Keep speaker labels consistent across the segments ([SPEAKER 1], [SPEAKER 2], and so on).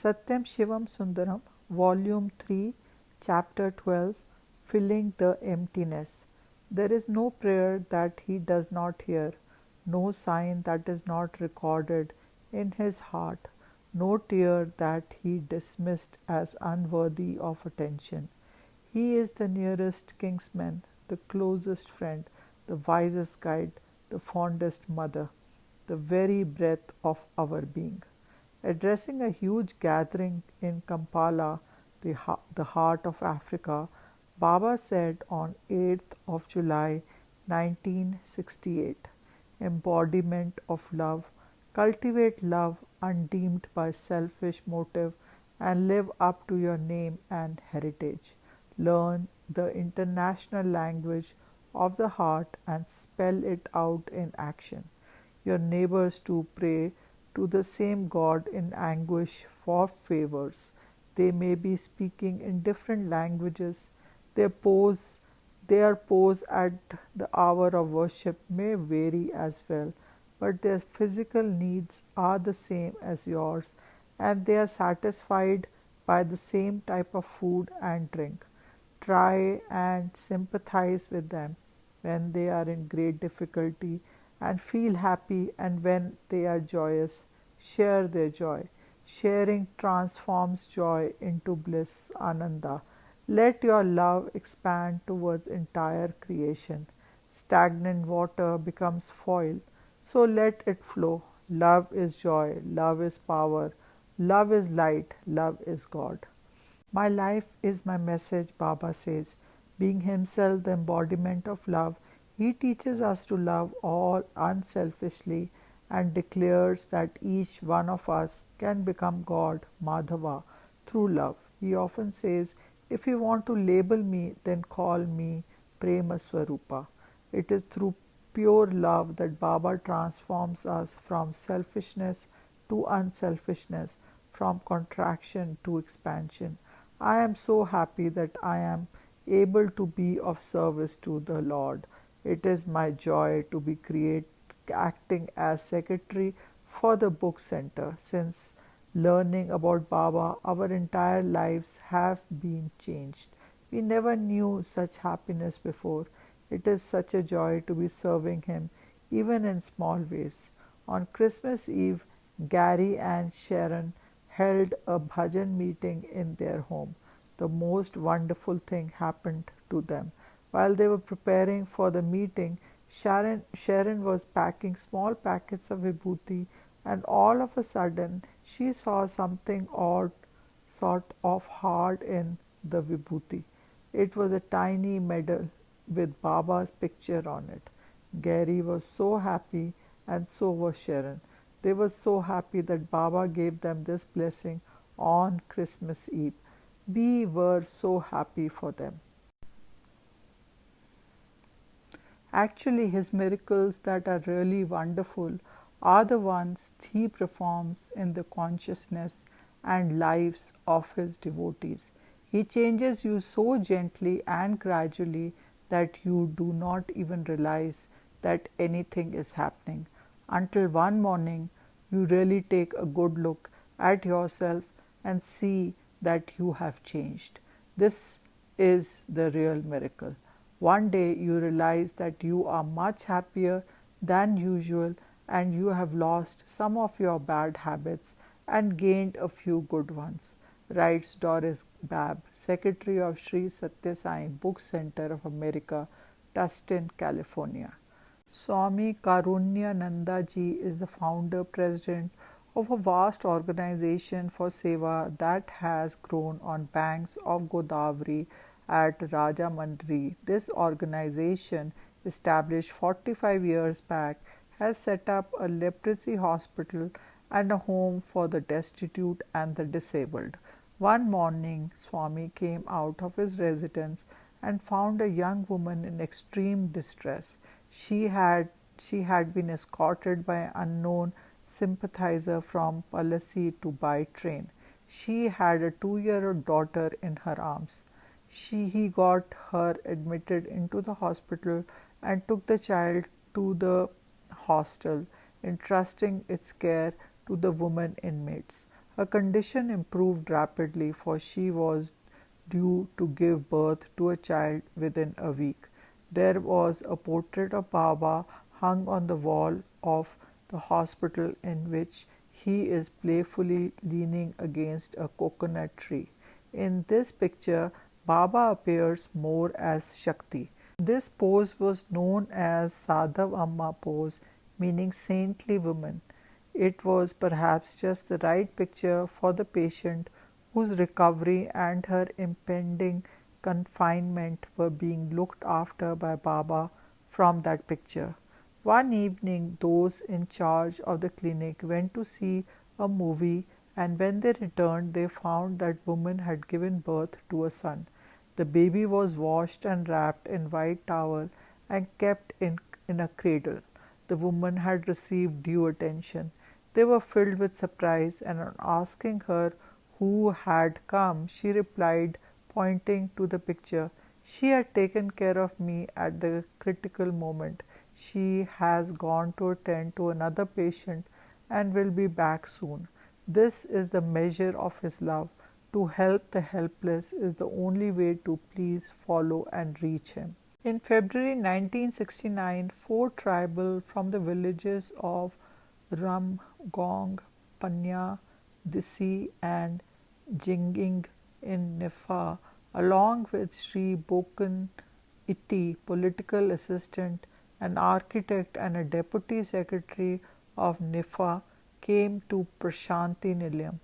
[SPEAKER 1] Sathyam Sivam Sundaram, Volume 3, Chapter 12, Filling the Emptiness. There is no prayer that he does not hear, no sign that is not recorded in his heart, no tear that he dismissed as unworthy of attention. He is the nearest kinsman, the closest friend, the wisest guide, the fondest mother, the very breath of our being. Addressing a huge gathering in Kampala, the heart of Africa, Baba said on 8th of July 1968, embodiment of love, cultivate love undimmed by selfish motive and live up to your name and heritage. Learn the international language of the heart and spell it out in action. Your neighbors too pray to the same God in anguish for favors. They may be speaking in different languages. Their pose, their pose at the hour of worship may vary as well, but their physical needs are the same as yours, and they are satisfied by the same type of food and drink. Try and sympathize with them when they are in great difficulty and feel happy, and when they are joyous, share their joy. Sharing transforms joy into bliss, Ananda. Let your love expand towards entire creation. Stagnant water becomes foil, so let it flow. Love is joy, love is power, love is light, love is God. My life is my message, Baba says. Being himself the embodiment of love, he teaches us to love all unselfishly and declares that each one of us can become God, Madhava, through love. He often says, if you want to label me, then call me Prema Swarupa. It is through pure love that Baba transforms us from selfishness to unselfishness, from contraction to expansion. I am so happy that I am able to be of service to the Lord. It is my joy to be acting as secretary for the book center. Since learning about Baba, our entire lives have been changed. We never knew such happiness before. It is such a joy to be serving him, even in small ways. On Christmas Eve, Gary and Sharon held a bhajan meeting in their home. The most wonderful thing happened to them. While they were preparing for the meeting, Sharon was packing small packets of vibhuti, and all of a sudden she saw something odd, sort of hard in the vibhuti. It was a tiny medal with Baba's picture on it. Gary was so happy, and so was Sharon. They were so happy that Baba gave them this blessing on Christmas Eve. We were so happy for them. Actually, his miracles that are really wonderful are the ones he performs in the consciousness and lives of his devotees. He changes you so gently and gradually that you do not even realize that anything is happening, until one morning you really take a good look at yourself and see that you have changed. This is the real miracle. One day you realize that you are much happier than usual, and you have lost some of your bad habits and gained a few good ones, writes Doris Babb, Secretary of Sri Satya Sai Book Center of America, Tustin, California. Swami Karunyananda ji is the founder president of a vast organization for seva that has grown on banks of Godavari at Rajamandri. This organization, established 45 years back, has set up a leprosy hospital and a home for the destitute and the disabled. One morning, Swami came out of his residence and found a young woman in extreme distress. She had been escorted by an unknown sympathizer from Palasi to by train. She had a 2-year-old daughter in her arms. He got her admitted into the hospital and took the child to the hostel, entrusting its care to the women inmates. Her condition improved rapidly, for she was due to give birth to a child within a week. There was a portrait of Baba hung on the wall of the hospital, in which he is playfully leaning against a coconut tree. In this picture, Baba appears more as Shakti. This pose was known as Sadhav Amma pose, meaning saintly woman. It was perhaps just the right picture for the patient whose recovery and her impending confinement were being looked after by Baba from that picture. One evening, those in charge of the clinic went to see a movie, and when they returned, they found that woman had given birth to a son. The baby was washed and wrapped in white towel and kept in a cradle. The woman had received due attention. They were filled with surprise, and on asking her who had come, she replied, pointing to the picture, "She had taken care of me at the critical moment. She has gone to attend to another patient and will be back soon." This is the measure of his love. To help the helpless is the only way to please, follow, and reach him. In February 1969, four tribal from the villages of Ramgong, Panya, Disi, and Jinging in Nifa, along with Sri Bokan Iti, political assistant, an architect, and a deputy secretary of Nifa, came to Prashanti Nilayam.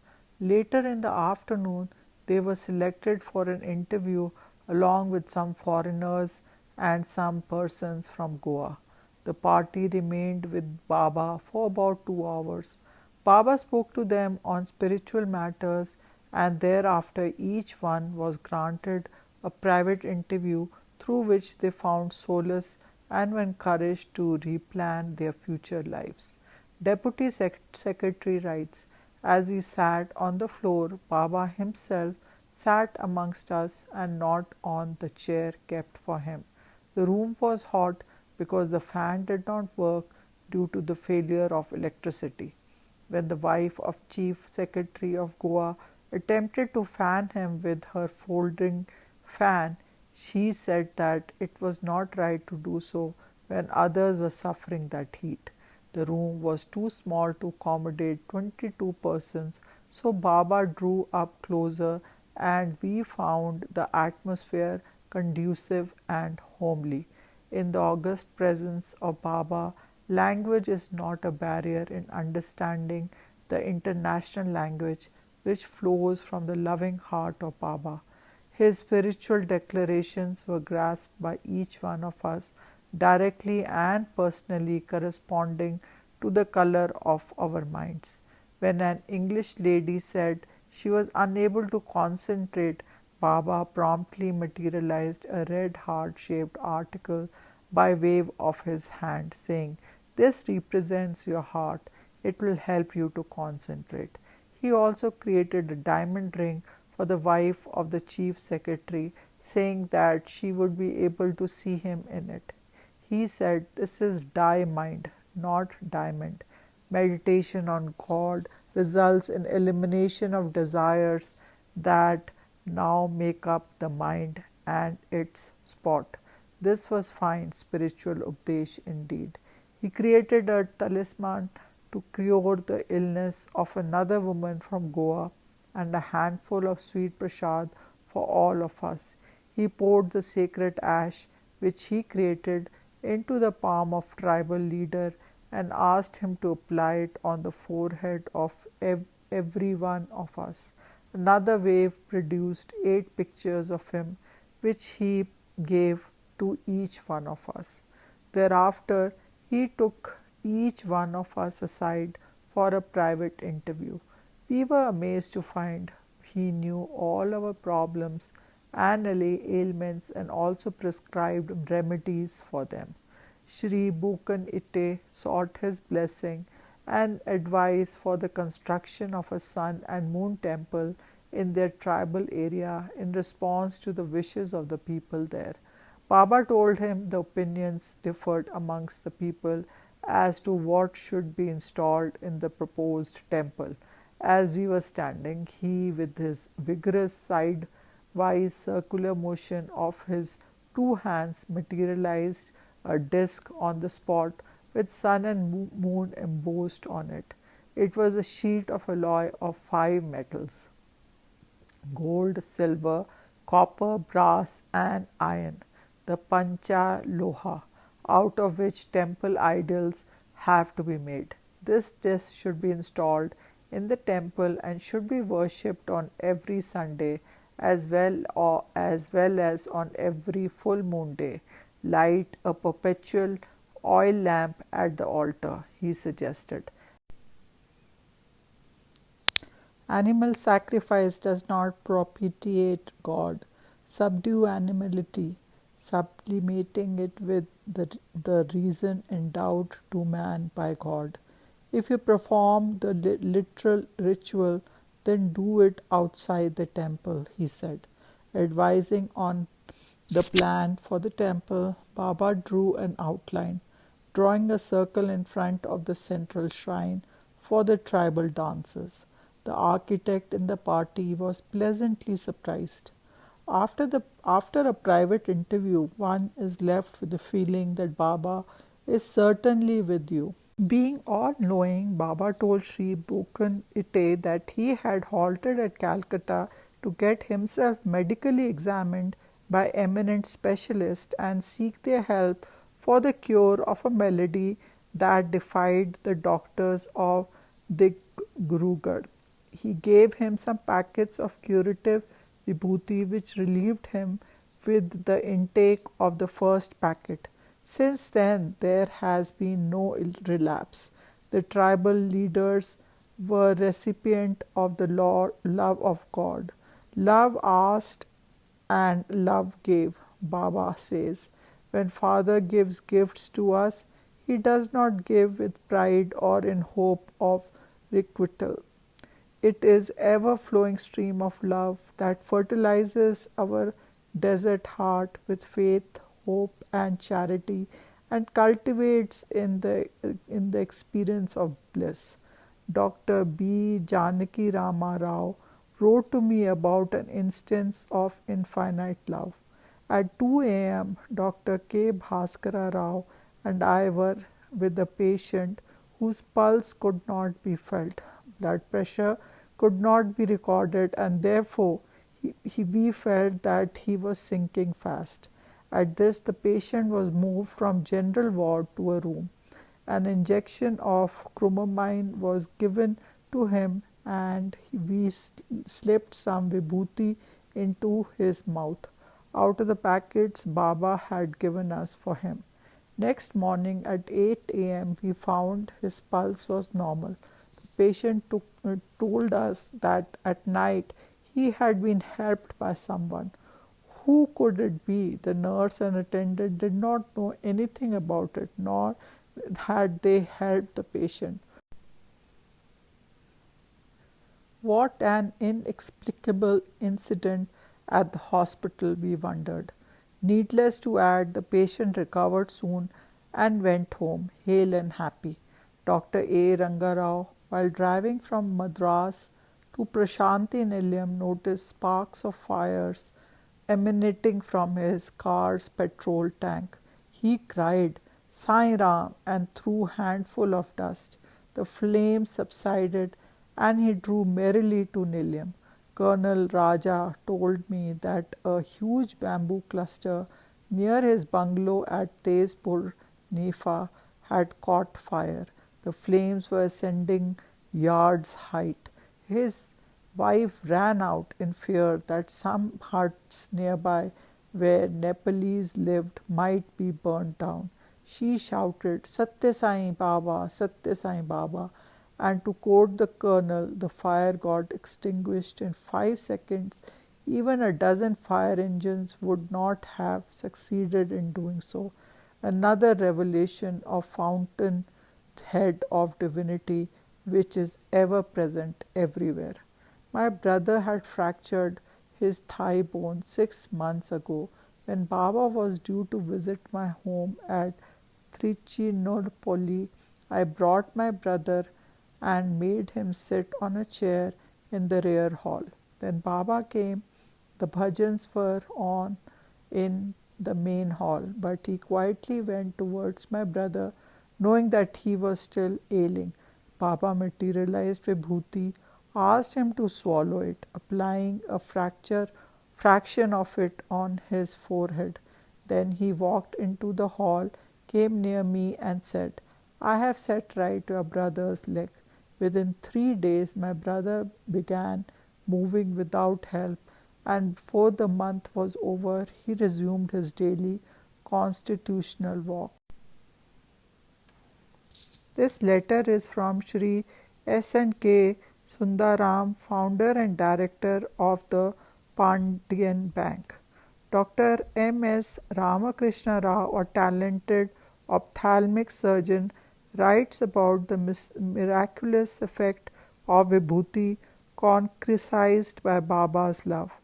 [SPEAKER 1] Later in the afternoon, they were selected for an interview along with some foreigners and some persons from Goa. The party remained with Baba for about 2 hours. Baba spoke to them on spiritual matters, and thereafter each one was granted a private interview through which they found solace and were encouraged to replan their future lives. Deputy Secretary writes, "As we sat on the floor, Baba himself sat amongst us and not on the chair kept for him. The room was hot because the fan did not work due to the failure of electricity. When the wife of Chief Secretary of Goa attempted to fan him with her folding fan, she said that it was not right to do so when others were suffering that heat. The room was too small to accommodate 22 persons, so Baba drew up closer and we found the atmosphere conducive and homely. In the august presence of Baba, language is not a barrier in understanding the international language which flows from the loving heart of Baba. His spiritual declarations were grasped by each one of us directly and personally, corresponding to the color of our minds. When an English lady said she was unable to concentrate, Baba promptly materialized a red heart-shaped article by wave of his hand, saying, "This represents your heart. It will help you to concentrate." He also created a diamond ring for the wife of the chief secretary, saying that she would be able to see him in it. He said, "This is diamond, not diamond. Meditation on God results in elimination of desires that now make up the mind and its spot." This was fine spiritual upadesh indeed. He created a talisman to cure the illness of another woman from Goa and a handful of sweet prasad for all of us. He poured the sacred ash which he created into the palm of tribal leader and asked him to apply it on the forehead of every one of us. Another wave produced 8 pictures of him, which he gave to each one of us. Thereafter, he took each one of us aside for a private interview. We were amazed to find he knew all our problems and ailments and also prescribed remedies for them. Sri Bukan Ite sought his blessing and advice for the construction of a sun and moon temple in their tribal area in response to the wishes of the people there. Baba told him the opinions differed amongst the people as to what should be installed in the proposed temple, As we were standing, he, with his vigorous sidewise circular motion of his two hands, materialized a disk on the spot with sun and moon embossed on it. It was a sheet of alloy of five metals: gold, silver, copper, brass, and iron, the pancha loha, out of which temple idols have to be made. This disk should be installed in the temple and should be worshipped on every Sunday as well as on every full moon day. Light a perpetual oil lamp at the altar, he suggested. Animal sacrifice does not propitiate God. Subdue animality, sublimating it with the reason endowed to man by God. If you perform the literal ritual, then do it outside the temple, he said. Advising on the plan for the temple, Baba drew an outline, drawing a circle in front of the central shrine for the tribal dances. The architect in the party was pleasantly surprised. After a private interview, one is left with the feeling that Baba is certainly with you. Being all knowing, Baba told Sri Bokan Ite that he had halted at Calcutta to get himself medically examined by eminent specialists and seek their help for the cure of a malady that defied the doctors of Dibrugarh. He gave him some packets of curative vibhuti, which relieved him with the intake of the first packet. Since then, there has been no relapse. The tribal leaders were recipient of the love of God. Love asked and love gave, Baba says. When Father gives gifts to us, he does not give with pride or in hope of requital. It is ever flowing stream of love that fertilizes our desert heart with faith, hope, and charity, and cultivates in the experience of bliss. Dr. B. Janaki Rama Rao wrote to me about an instance of infinite love. At 2 a.m., Dr. K. Bhaskara Rao and I were with a patient whose pulse could not be felt, blood pressure could not be recorded, and therefore we felt that he was sinking fast. At this, the patient was moved from general ward to a room. An injection of chromamine was given to him, and we slipped some vibhuti into his mouth out of the packets Baba had given us for him. Next morning at 8 a.m., we found his pulse was normal. The patient told us that at night he had been helped by someone. Who could it be? The nurse and attendant did not know anything about it, nor had they helped the patient. What an inexplicable incident at the hospital, we wondered. Needless to add, the patient recovered soon and went home, hale and happy. Dr. A. Rangarao, while driving from Madras to Prashanti Nilayam, noticed sparks of fires emanating from his car's petrol tank. He cried, Sai Ram, and threw a handful of dust. The flames subsided and he drew merrily to Nilayam. Colonel Raja told me that a huge bamboo cluster near his bungalow at Tezpur, Nefa, had caught fire. The flames were ascending yards height. His wife ran out in fear that some huts nearby where Nepalese lived might be burnt down. She shouted, Satya Sai Baba, Satya Sai Baba, and to quote the colonel, the fire got extinguished in 5 seconds. Even a dozen fire engines would not have succeeded in doing so. Another revelation of fountain head of divinity which is ever present everywhere. My brother had fractured his thigh bone 6 months ago when Baba was due to visit my home at Trichinopoli. I brought my brother and made him sit on a chair in the rear hall. Then Baba came. The bhajans were on in the main hall, but he quietly went towards my brother, knowing that he was still ailing. Baba materialized Vibhuti, asked him to swallow it, applying a fraction of it on his forehead. Then he walked into the hall, came near me, and said, I have set right your brother's leg. Within 3 days, my brother began moving without help, and before the month was over, he resumed his daily constitutional walk. This letter is from Shri S.N.K. Sundaram, founder and director of the Pandyan Bank. Dr. M.S. Ramakrishna Rao, a talented ophthalmic surgeon, writes about the miraculous effect of Vibhuti concretized by Baba's love.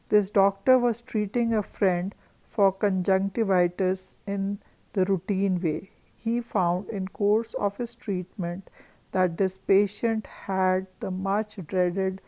[SPEAKER 1] This doctor was treating a friend for conjunctivitis in the routine way. He found in course of his treatment that this patient had the much dreaded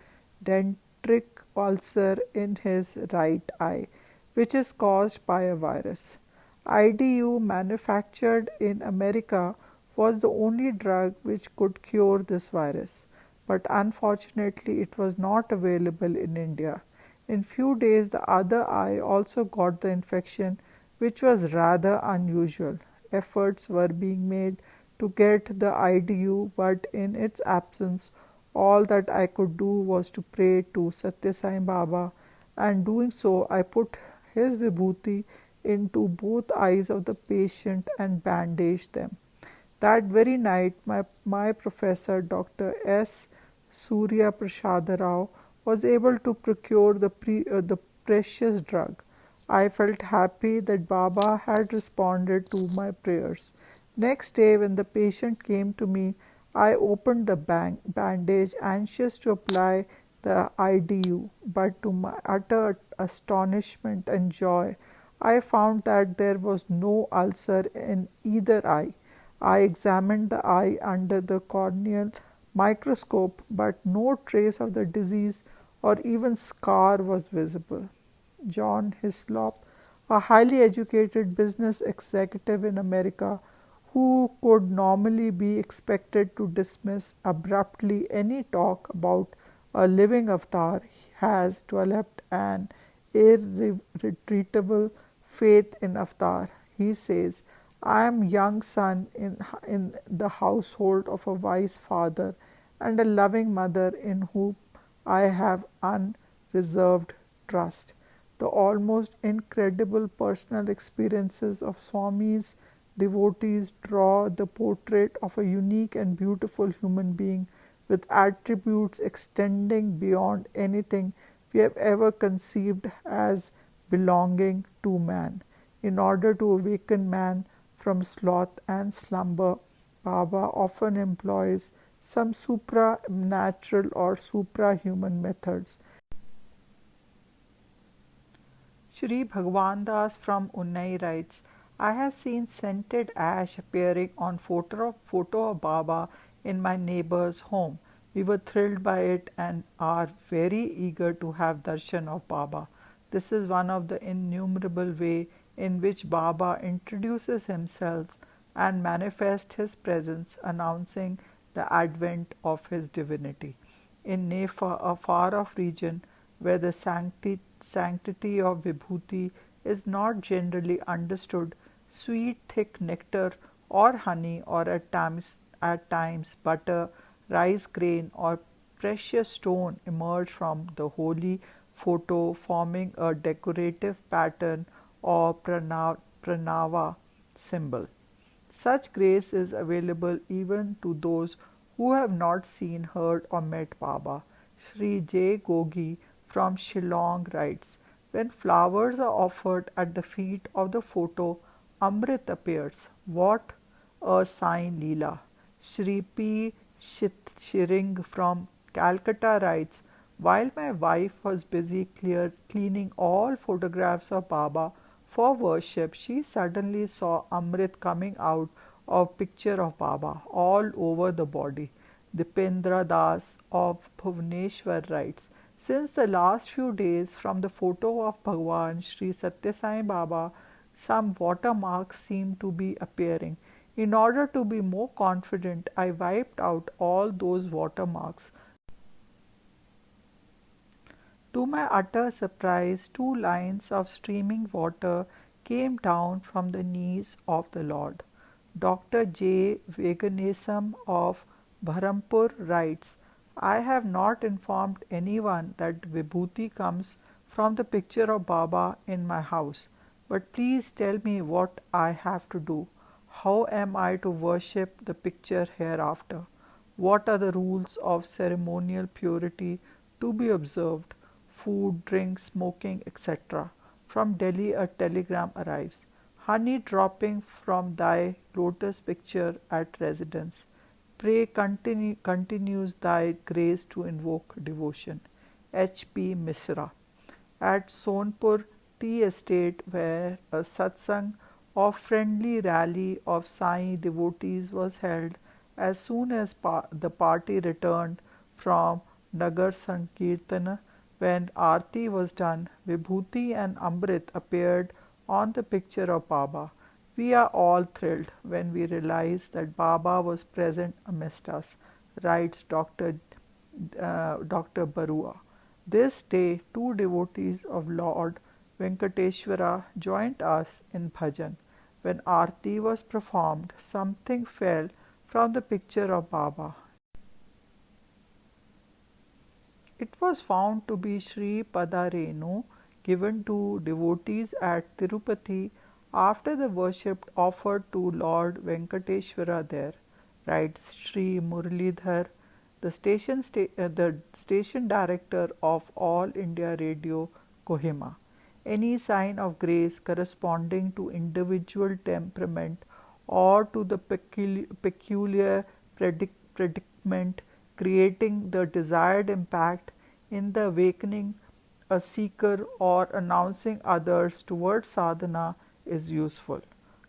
[SPEAKER 1] dendritic ulcer in his right eye, which is caused by a virus. IDU, manufactured in America, was the only drug which could cure this virus, but unfortunately it was not available in India. In few days the other eye also got the infection, which was rather unusual. Efforts were being made to get the IDU, but in its absence, all that I could do was to pray to Satya Sai Baba, and doing so, I put his vibhuti into both eyes of the patient and bandaged them. That very night, my professor, Dr. S. Surya Prasad Rao, was able to procure the precious drug. I felt happy that Baba had responded to my prayers. Next day, when the patient came to me, I opened the bandage, anxious to apply the IDU, but to my utter astonishment and joy, I found that there was no ulcer in either eye. I examined the eye under the corneal microscope, but no trace of the disease or even scar was visible. John Hislop, a highly educated business executive in America, who could normally be expected to dismiss abruptly any talk about a living avatar, has developed an irretrievable faith in avatar. He says, I am young son in the household of a wise father and a loving mother in whom I have unreserved trust. The almost incredible personal experiences of Swami's devotees draw the portrait of a unique and beautiful human being with attributes extending beyond anything we have ever conceived as belonging to man. In order to awaken man from sloth and slumber, Baba often employs some supranatural or suprahuman methods. Shri Bhagawan Das from Unnai writes, I have seen scented ash appearing on photo of Baba in my neighbor's home. We were thrilled by it and are very eager to have darshan of Baba. This is one of the innumerable ways in which Baba introduces himself and manifests his presence, announcing the advent of his divinity. In Nepal, a far-off region where the sanctity of Vibhuti is not generally understood, sweet thick nectar or honey, or at times butter, rice grain or precious stone emerge from the holy photo, forming a decorative pattern or pranava symbol. Such grace is available even to those who have not seen, heard or met Baba. Sri J. Gogi from Shillong writes, when flowers are offered at the feet of the photo, Amrit appears. What a sign, Leela! Shri P. Shiring from Calcutta writes, while my wife was busy cleaning all photographs of Baba for worship, she suddenly saw Amrit coming out of picture of Baba all over the body. Dipendra Das of Bhubaneswar writes, since the last few days from the photo of Bhagawan Sri Satya Sai Baba, some watermarks seem to be appearing. In order to be more confident, I wiped out all those watermarks. To my utter surprise, two lines of streaming water came down from the knees of the Lord. Dr. J. Veganism of Bharampur writes, I have not informed anyone that Vibhuti comes from the picture of Baba in my house, but please tell me what I have to do. How am I to worship the picture hereafter? What are the rules of ceremonial purity to be observed? Food, drink, smoking, etc. From Delhi a telegram arrives. Honey dropping from thy lotus picture at residence. Pray continues thy grace to invoke devotion. H. P. Misra. At Sonpur Tea Estate, where a satsang or friendly rally of Sai devotees was held as soon as the party returned from Nagar Sankirtana. When Aarti was done, Vibhuti and Amrit appeared on the picture of Baba. We are all thrilled when we realize that Baba was present amidst us, writes Dr. Barua. This day, two devotees of Lord Venkateshwara joined us in bhajan. When Aarti was performed, something fell from the picture of Baba. It was found to be Sri Padarenu, given to devotees at Tirupati after the worship offered to Lord Venkateshwara there, writes Sri Muralidhar, the station director of All India Radio, Kohima. Any sign of grace corresponding to individual temperament or to the peculiar predicament creating the desired impact in the awakening a seeker or announcing others towards sadhana is useful.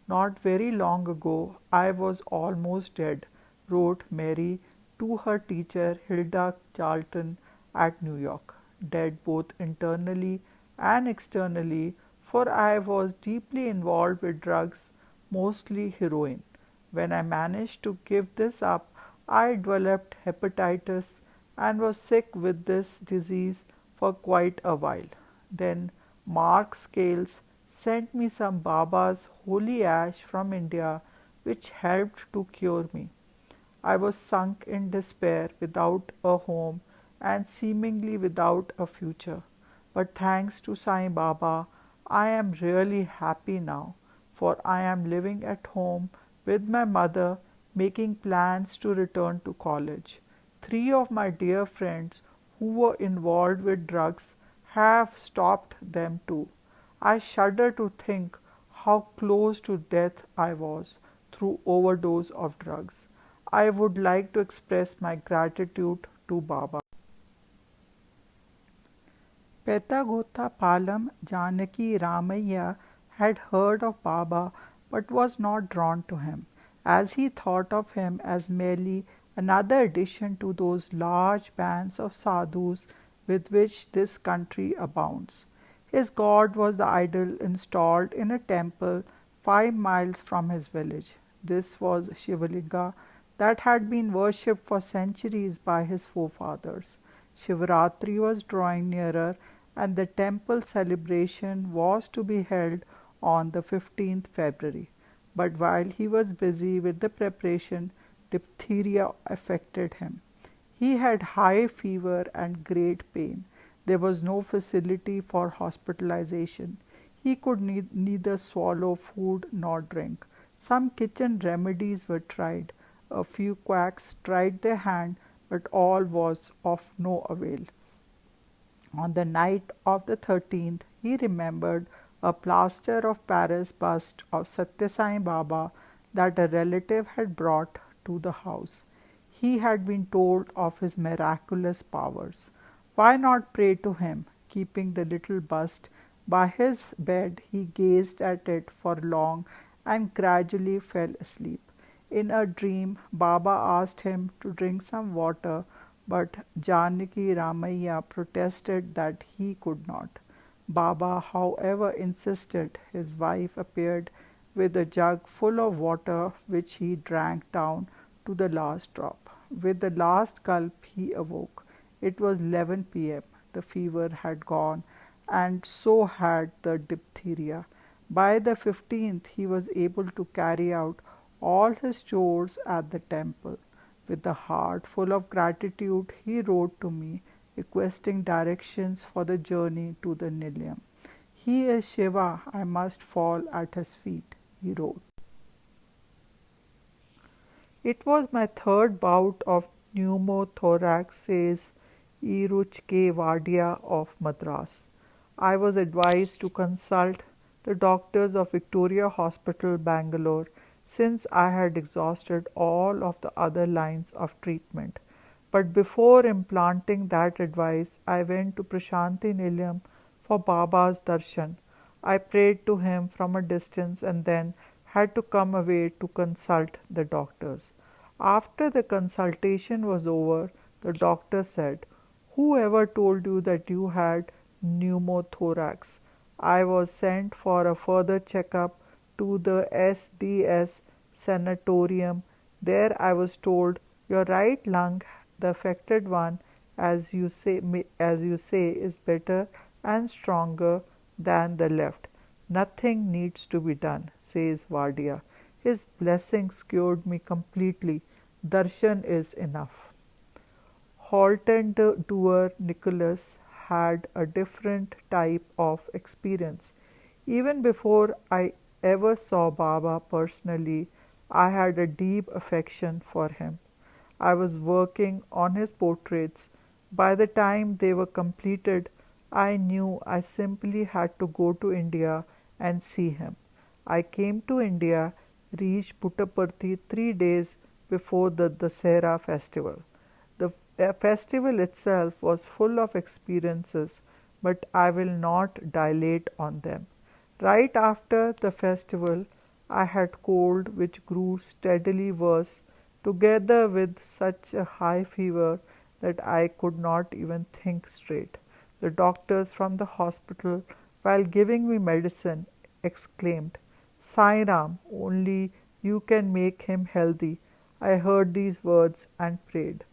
[SPEAKER 1] Not very long ago, I was almost dead, wrote Mary to her teacher Hilda Charlton at New York. Dead both internally and externally, for I was deeply involved with drugs, mostly heroin. When I managed to give this up, I developed hepatitis and was sick with this disease for quite a while. Then Mark Scales sent me some Baba's holy ash from India, which helped to cure me. I was sunk in despair, without a home and seemingly without a future. But thanks to Sai Baba, I am really happy now, for I am living at home with my mother, making plans to return to college. Three of my dear friends who were involved with drugs have stopped them too. I shudder to think how close to death I was through overdose of drugs. I would like to express my gratitude to Baba. Petagotha Palam Janaki Ramaya had heard of Baba but was not drawn to him, as he thought of him as merely another addition to those large bands of sadhus with which this country abounds. His god was the idol installed in a temple 5 miles from his village. This was Shivalinga that had been worshipped for centuries by his forefathers. Shivaratri was drawing nearer, and the temple celebration was to be held on the 15th February. But while he was busy with the preparation, diphtheria affected him. He had high fever and great pain. There was no facility for hospitalization. He could neither swallow food nor drink. Some kitchen remedies were tried. A few quacks tried their hand, but all was of no avail. On the night of the 13th, he remembered a plaster of Paris bust of Satya Sai Baba that a relative had brought to the house. He had been told of his miraculous powers. Why not pray to him? Keeping the little bust by his bed, he gazed at it for long and gradually fell asleep. In a dream, Baba asked him to drink some water, but Janaki Ramaiah protested that he could not. Baba, however, insisted. His wife appeared with a jug full of water, which he drank down to the last drop. With the last gulp, he awoke. It was 11 p.m. The fever had gone, and so had the diphtheria. By the 15th, he was able to carry out all his chores at the temple. With a heart full of gratitude, he wrote to me, requesting directions for the journey to the Nilayam. He is Shiva, I must fall at his feet, he wrote. It was my third bout of pneumothorax, says Iruch K. Vadia of Madras. I was advised to consult the doctors of Victoria Hospital, Bangalore, since I had exhausted all of the other lines of treatment. But before implanting that advice, I went to Prashanti Nilayam for Baba's darshan. I prayed to him from a distance and then had to come away to consult the doctors. After the consultation was over, the doctor said, "Whoever told you that you had pneumothorax?" I was sent for a further checkup to the SDS sanatorium. There I was told, "Your right lung, the affected one, as you say, is better and stronger than the left. Nothing needs to be done," says Vadia. His blessings cured me completely. Darshan is enough. Halton Nicholas had a different type of experience. Even before I ever saw Baba personally, I had a deep affection for him. I was working on his portraits. By the time they were completed, I knew I simply had to go to India and see him. I came to India, reached Puttaparthi 3 days before the Dasera festival. The festival itself was full of experiences, but I will not dilate on them. Right after the festival, I had cold which grew steadily worse, together with such a high fever that I could not even think straight. The doctors from the hospital, while giving me medicine, exclaimed, "Sai Ram, only you can make him healthy." I heard these words and prayed.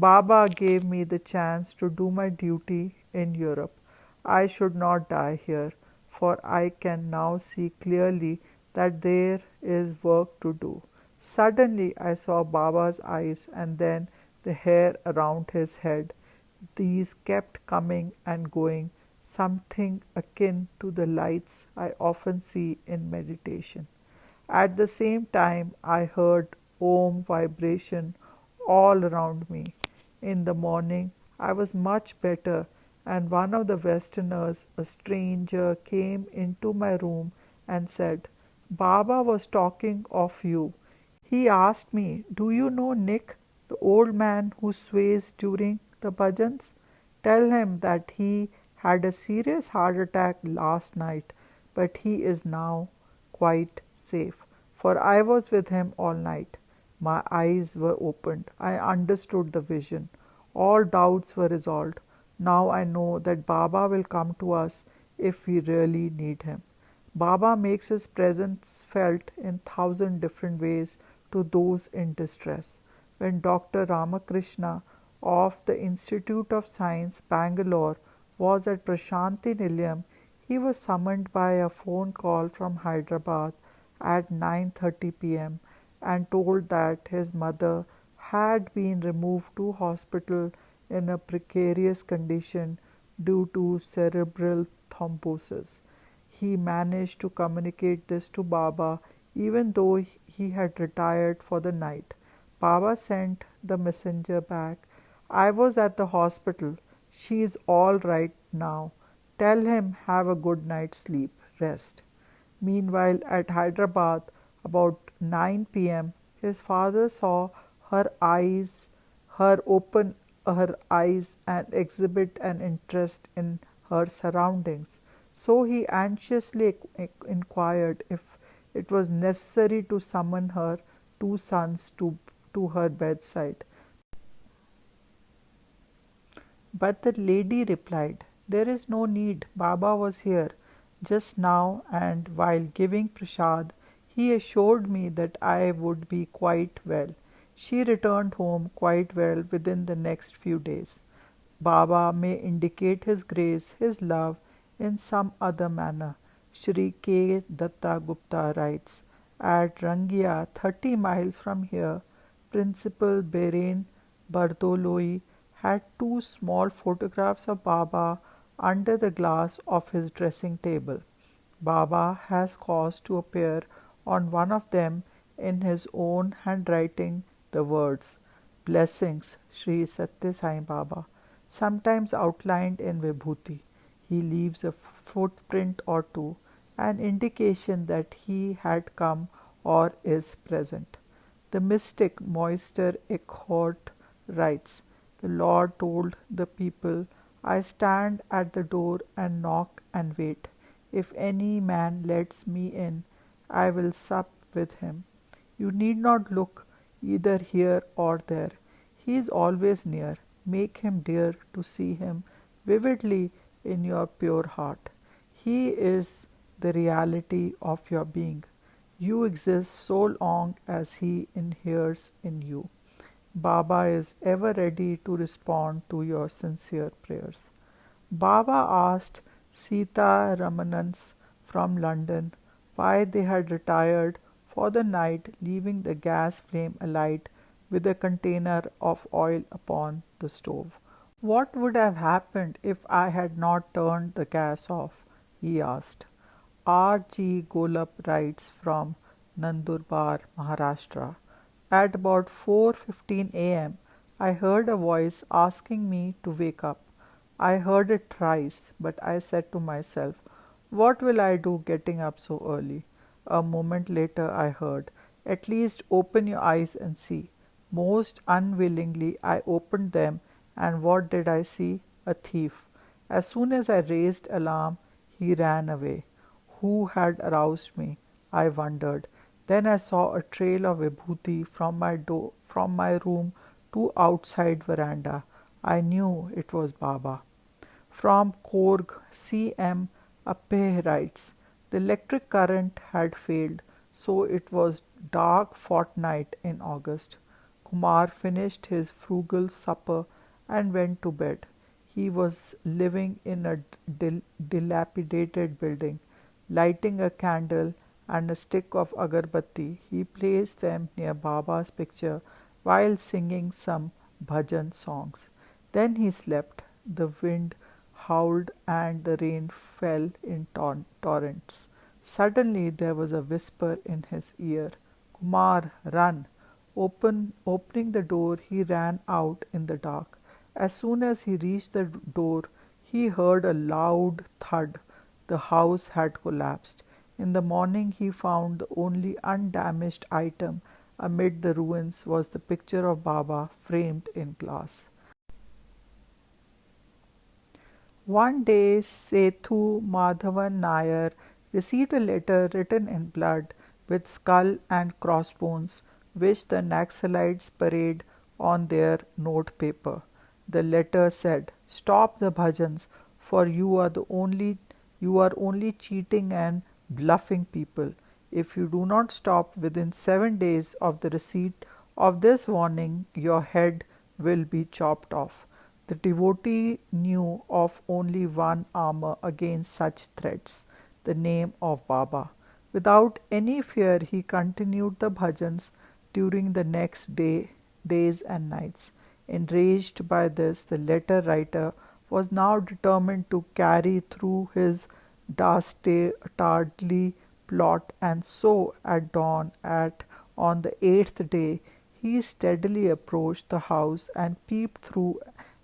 [SPEAKER 1] Baba gave me the chance to do my duty in Europe. I should not die here, for I can now see clearly that there is work to do. Suddenly I saw Baba's eyes and then the hair around his head. These kept coming and going, something akin to the lights I often see in meditation. At the same time, I heard Om vibration all around me. In the morning, I was much better, and one of the Westerners, a stranger, came into my room and said, "Baba was talking of you. He asked me, 'Do you know Nick, the old man who sways during the bhajans? Tell him that he had a serious heart attack last night, but he is now quite safe.' For I was with him all night. My eyes were opened. I understood the vision. All doubts were resolved. Now I know that Baba will come to us if we really need him. Baba makes his presence felt in 1,000 different ways to those in distress. When Dr. Ramakrishna of the Institute of Science, Bangalore, was at Prashanti Nilayam, he was summoned by a phone call from Hyderabad at 9:30 p.m. and told that his mother had been removed to hospital in a precarious condition due to cerebral thrombosis. He managed to communicate this to Baba even though he had retired for the night. Baba sent the messenger back. "I was at the hospital. She is all right now. Tell him have a good night's sleep, rest." Meanwhile, at Hyderabad, about 9 p.m., his father saw open her eyes and exhibit an interest in her surroundings. So he anxiously inquired if it was necessary to summon her two sons to her bedside. But the lady replied, "There is no need. Baba was here just now, and while giving prasad, he assured me that I would be quite well." She returned home quite well within the next few days. Baba may indicate his grace, his love, in some other manner. Shri K. Datta Gupta writes, at Rangia, 30 miles from here, Principal Beren Bardoloi had two small photographs of Baba under the glass of his dressing table. Baba has caused to appear on one of them in his own handwriting the words, "Blessings, Sri Satya Sai Baba," sometimes outlined in Vibhuti. He leaves a footprint or two, an indication that he had come or is present. The mystic Moister Eckhart writes, "The Lord told the people, I stand at the door and knock and wait. If any man lets me in, I will sup with him." You need not look either here or there. He is always near. Make him dare to see him vividly in your pure heart. He is the reality of your being. You exist so long as he inheres in you. Baba is ever ready to respond to your sincere prayers. Baba asked Sita Ramanans from London why they had retired for the night, leaving the gas flame alight with a container of oil upon the stove. "What would have happened if I had not turned the gas off?" he asked. R. G. Golap writes from Nandurbar, Maharashtra. At about 4:15 a.m., I heard a voice asking me to wake up. I heard it thrice, but I said to myself, "What will I do getting up so early?" A moment later I heard, "At least open your eyes and see." Most unwillingly I opened them, and what did I see? A thief. As soon as I raised alarm, he ran away. Who had aroused me? I wondered. Then I saw a trail of vibhuti from my room to outside veranda. I knew it was Baba. From Korg, C.M. Appe writes, "The electric current had failed, so it was dark fortnight in August. Kumar finished his frugal supper and went to bed. He was living in a dilapidated building. Lighting a candle and a stick of agarbatti, he placed them near Baba's picture while singing some bhajan songs. Then he slept. The wind howled and the rain fell in torrents. Suddenly there was a whisper in his ear, 'Kumar, run!' Opening the door, he ran out in the dark. As soon as he reached the door, he heard a loud thud. The house had collapsed. In the morning, he found the only undamaged item amid the ruins was the picture of Baba framed in glass. One day, Sethu Madhavan Nair received a letter written in blood with skull and crossbones, which the Naxalites parade on their note paper. The letter said, "Stop the bhajans, for you are only cheating and bluffing people. If you do not stop within 7 days of the receipt of this warning, your head will be chopped off." The devotee knew of only one armor against such threats, the name of Baba. Without any fear, he continued the bhajans during the next days and nights. Enraged by this, the letter writer was now determined to carry through his dastardly plot, and so at dawn on the 8th day he steadily approached the house and peeped through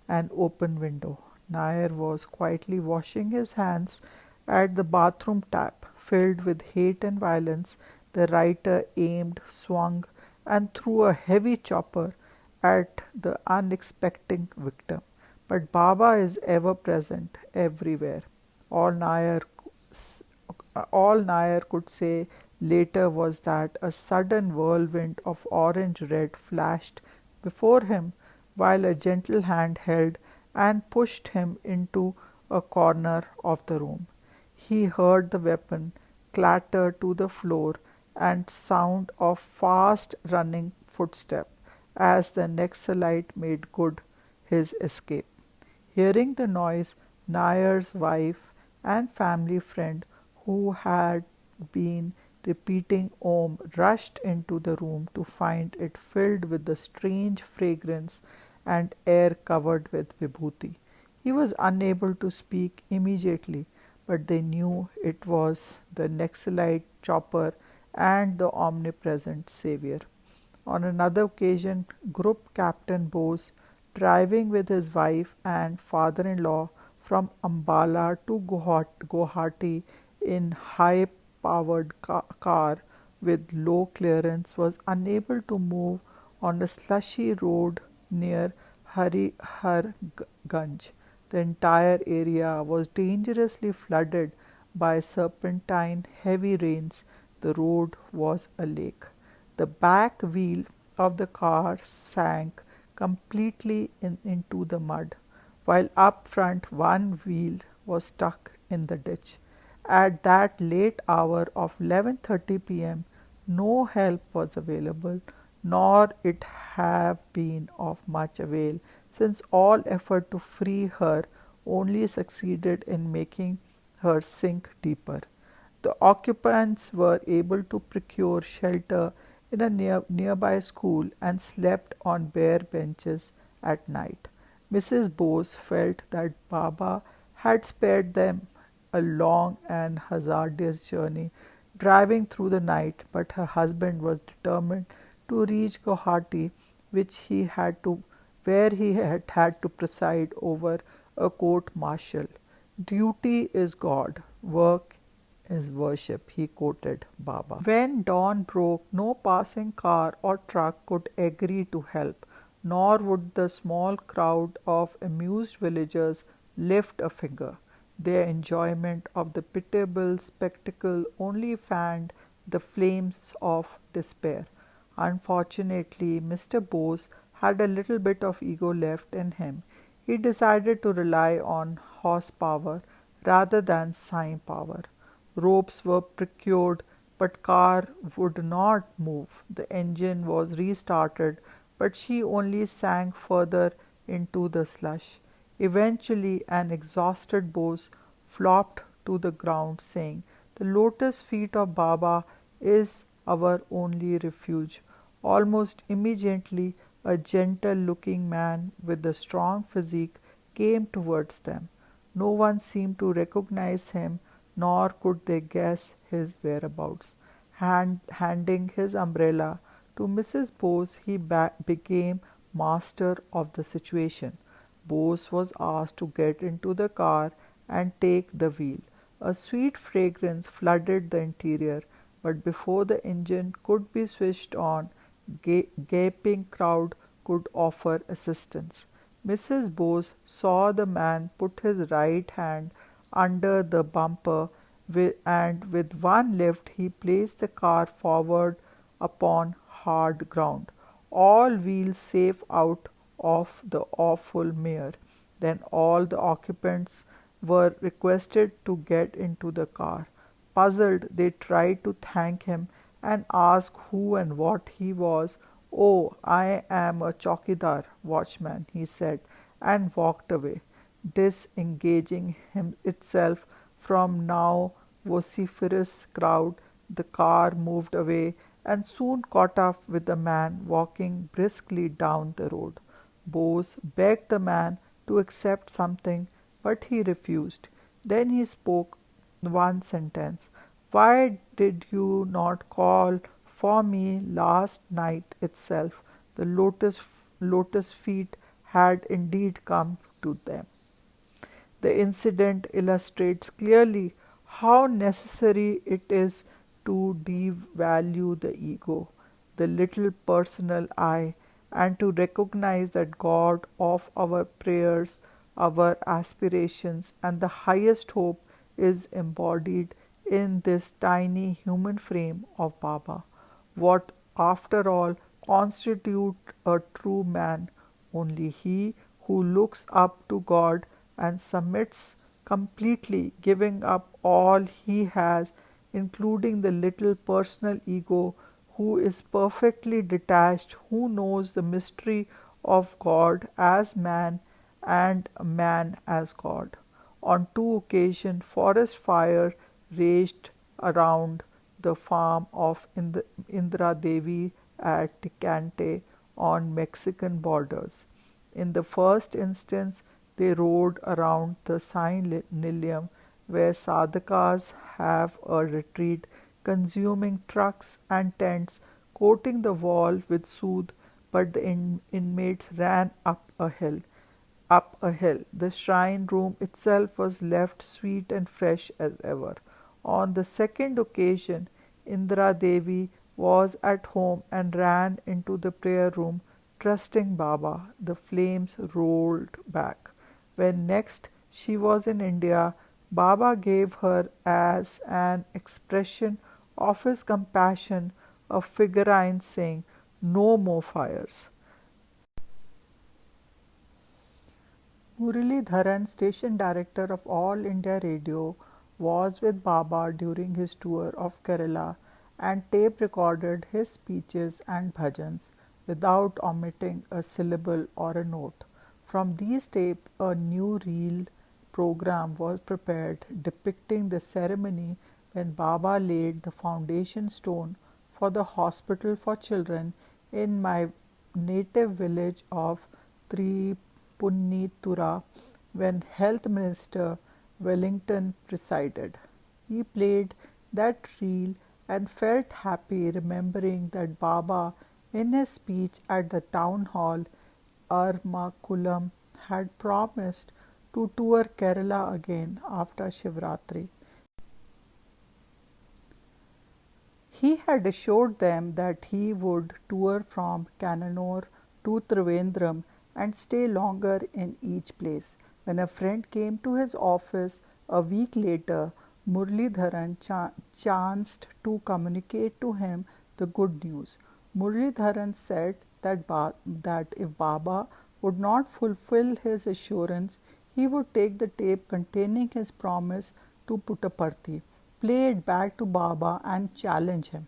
[SPEAKER 1] an open window. Nair was quietly washing his hands at the bathroom tap. Filled with hate and violence, the writer aimed, swung, and threw a heavy chopper at the unexpected victim. But Baba is ever present, everywhere. All Nair could say later was that a sudden whirlwind of orange red flashed before him, while a gentle hand held and pushed him into a corner of the room. He heard the weapon clatter to the floor and sound of fast running footstep as the Naxalite made good his escape. Hearing the noise, Nair's wife and family friend, who had been repeating Om, rushed into the room to find it filled with the strange fragrance and air covered with vibhuti. He was unable to speak immediately, but they knew it was the Naxalite chopper and the omnipresent savior. On another occasion, Group Captain Bose, driving with his wife and father-in-law from Ambala to Guwahati in high-powered car with low clearance, was unable to move on a slushy road near Hariharganj. The entire area was dangerously flooded by serpentine heavy rains. The road was a lake. The back wheel of the car sank completely into the mud, while up front one wheel was stuck in the ditch. At that late hour of 11:30 p.m., no help was available, nor it have been of much avail, since all effort to free her only succeeded in making her sink deeper. The occupants were able to procure shelter in a nearby school and slept on bare benches at night. Mrs. Bose felt that Baba had spared them a long and hazardous journey driving through the night, but her husband was determined to reach Guwahati, where he had to preside over a court martial. Duty is God, work is worship, he quoted Baba. When dawn broke, no passing car or truck could agree to help, nor would the small crowd of amused villagers lift a finger. Their enjoyment of the pitiable spectacle only fanned the flames of despair. Unfortunately, Mr. Bose had a little bit of ego left in him. He decided to rely on horsepower rather than sign power. Ropes were procured, but car would not move. The engine was restarted, but she only sank further into the slush. Eventually, an exhausted Bose flopped to the ground, saying, "The lotus feet of Baba is our only refuge." Almost immediately, a gentle-looking man with a strong physique came towards them. No one seemed to recognize him, nor could they guess his whereabouts. Handing his umbrella to Mrs. Bose, he became master of the situation. Bose was asked to get into the car and take the wheel. A sweet fragrance flooded the interior, but before the engine could be switched on, gaping crowd could offer assistance. Mrs. Bose saw the man put his right hand under the bumper and with one lift he placed the car forward upon hard ground, all wheels safe out of the awful mire. Then all the occupants were requested to get into the car. Puzzled, they tried to thank him and ask who and what he was. "Oh, I am a chowkidar watchman," he said, and walked away, disengaging itself from now vociferous crowd. The car moved away and soon caught up with the man walking briskly down the road. Bose begged the man to accept something, but he refused. Then he spoke one sentence. "Why did you not call for me last night itself?" The lotus feet had indeed come to them. The incident illustrates clearly how necessary it is to devalue the ego, the little personal I, and to recognize that God of our prayers, our aspirations, and the highest hope is embodied in this tiny human frame of Baba. What, after all, constitutes a true man? Only he who looks up to God and submits completely, giving up all he has, including the little personal ego, who is perfectly detached, who knows the mystery of God as man and man as God. On two occasions, forest fire raged around the farm of Indra Devi at Ticante on Mexican borders. In the first instance, they rode around the Saint Nilium, where sadhakas have a retreat, consuming trucks and tents, coating the wall with soot, but the inmates ran up a hill. The shrine room itself was left sweet and fresh as ever. On the second occasion, Indra Devi was at home and ran into the prayer room, trusting Baba. The flames rolled back. When next she was in India, Baba gave her, as an expression of his compassion, a figurine saying, "No more fires." Murali Dharan, station director of All India Radio, was with Baba during his tour of Kerala and tape recorded his speeches and bhajans without omitting a syllable or a note. From these tapes, a new reel program was prepared depicting the ceremony when Baba laid the foundation stone for the hospital for children in my native village of Tripunnitura when Health Minister Wellington presided. He played that reel and felt happy remembering that Baba, in his speech at the town hall Ermakulam, had promised to tour Kerala again after Shivratri. He had assured them that he would tour from Kannur to Trivandrum and stay longer in each place. When a friend came to his office a week later, Muralidharan chanced to communicate to him the good news. Muralidharan said that if Baba would not fulfill his assurance, he would take the tape containing his promise to Puttaparthi, play it back to Baba, and challenge him.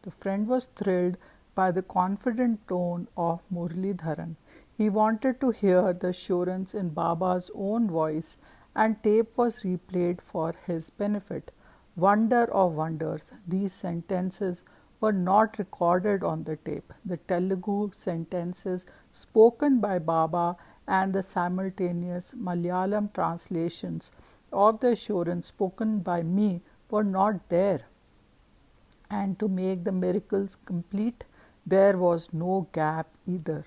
[SPEAKER 1] The friend was thrilled by the confident tone of Muralidharan. He wanted to hear the assurance in Baba's own voice, and tape was replayed for his benefit. Wonder of wonders, these sentences were not recorded on the tape. The Telugu sentences spoken by Baba and the simultaneous Malayalam translations of the assurance spoken by me were not there. And to make the miracles complete, there was no gap either.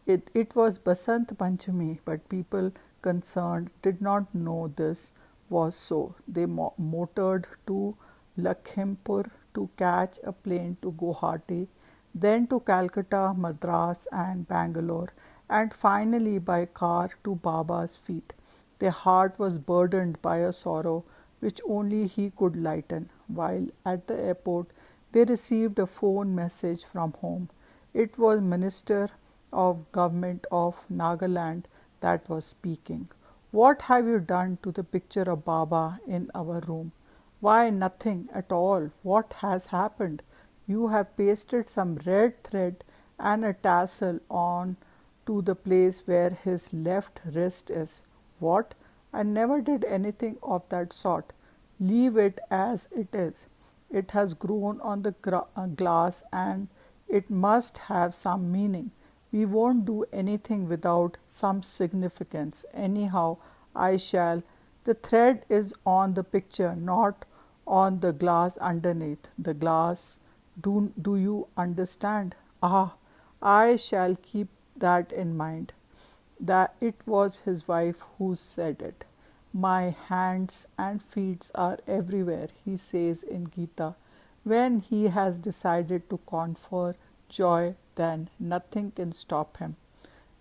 [SPEAKER 1] It was Basant Panchami, but people concerned did not know this was so. They motored to Lakhimpur to catch a plane to Guwahati, then to Calcutta, Madras, and Bangalore, and finally by car to Baba's feet. Their heart was burdened by a sorrow which only he could lighten. While at the airport, they received a phone message from home. It was Minister of Government of Nagaland that was speaking. "What have you done to the picture of Baba in our room?" "Why, nothing at all. What has happened?" "You have pasted some red thread and a tassel on to the place where his left wrist is." "What? I never did anything of that sort." "Leave it as it is. It has grown on the glass and it must have some meaning. We won't do anything without some significance. Anyhow, I shall. The thread is on the picture, not on the glass underneath. The glass. Do you understand?" "Ah, I shall keep that in mind." That it was his wife who said it. "My hands and feet are everywhere," he says in Gita. When he has decided to confer joy, then nothing can stop him.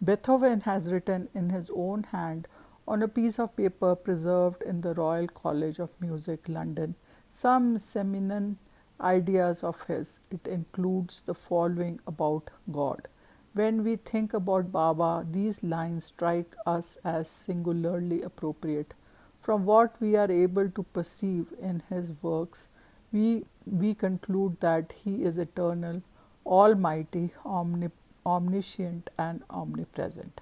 [SPEAKER 1] Beethoven has written in his own hand on a piece of paper preserved in the Royal College of Music, London, Some seminal ideas of his. It includes the following about God. When we think about Baba, these lines strike us as singularly appropriate. From what we are able to perceive in his works, we conclude that he is eternal, almighty, omniscient, and omnipresent.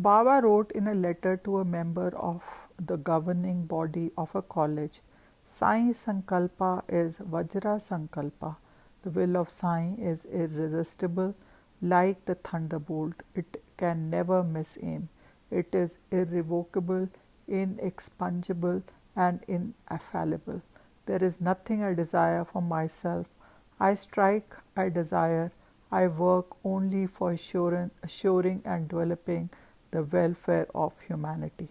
[SPEAKER 1] Baba wrote in a letter to a member of the governing body of a college, Sai Sankalpa is Vajra Sankalpa. The will of Sai is irresistible, like the thunderbolt. It can never miss aim. It is irrevocable, inexpugnable, and ineffable. There is nothing I desire for myself. I strike, I desire, I work only for assuring and developing the welfare of humanity.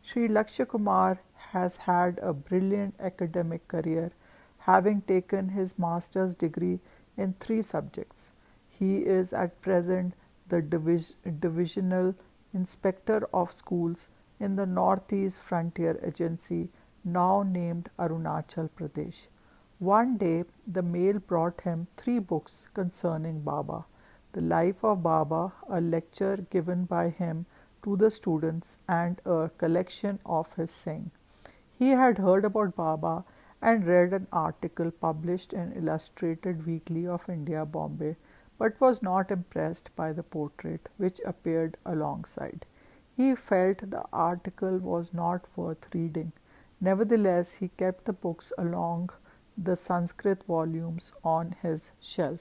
[SPEAKER 1] Sri Lakshya Kumar has had a brilliant academic career, having taken his master's degree in 3 subjects. He is at present the divisional inspector of schools in the Northeast Frontier Agency, now named Arunachal Pradesh. One day, the mail brought him 3 books concerning Baba: The Life of Baba, a lecture given by him to the students, and a collection of his saying. He had heard about Baba and read an article published in Illustrated Weekly of India, Bombay, but was not impressed by the portrait which appeared alongside. He felt the article was not worth reading. Nevertheless, he kept the books along the Sanskrit volumes on his shelf.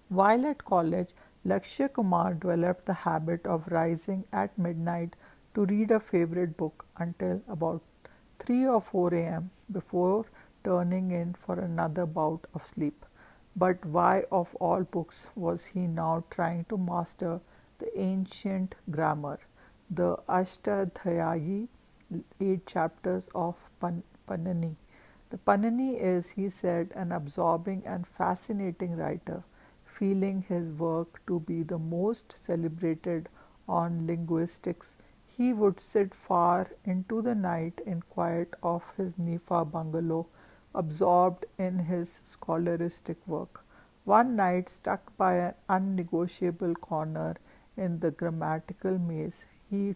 [SPEAKER 1] While at college, Lakshya Kumar developed the habit of rising at midnight to read a favorite book until about 3 or 4 a.m. before turning in for another bout of sleep. But why, of all books, was he now trying to master the ancient grammar, the Ashtadhyayi, 8 chapters of Panini? The Panini is, he said, an absorbing and fascinating writer, feeling his work to be the most celebrated on linguistics. He would sit far into the night in quiet of his Nifa bungalow, absorbed in his scholaristic work. One night, stuck by an unnegotiable corner in the grammatical maze, he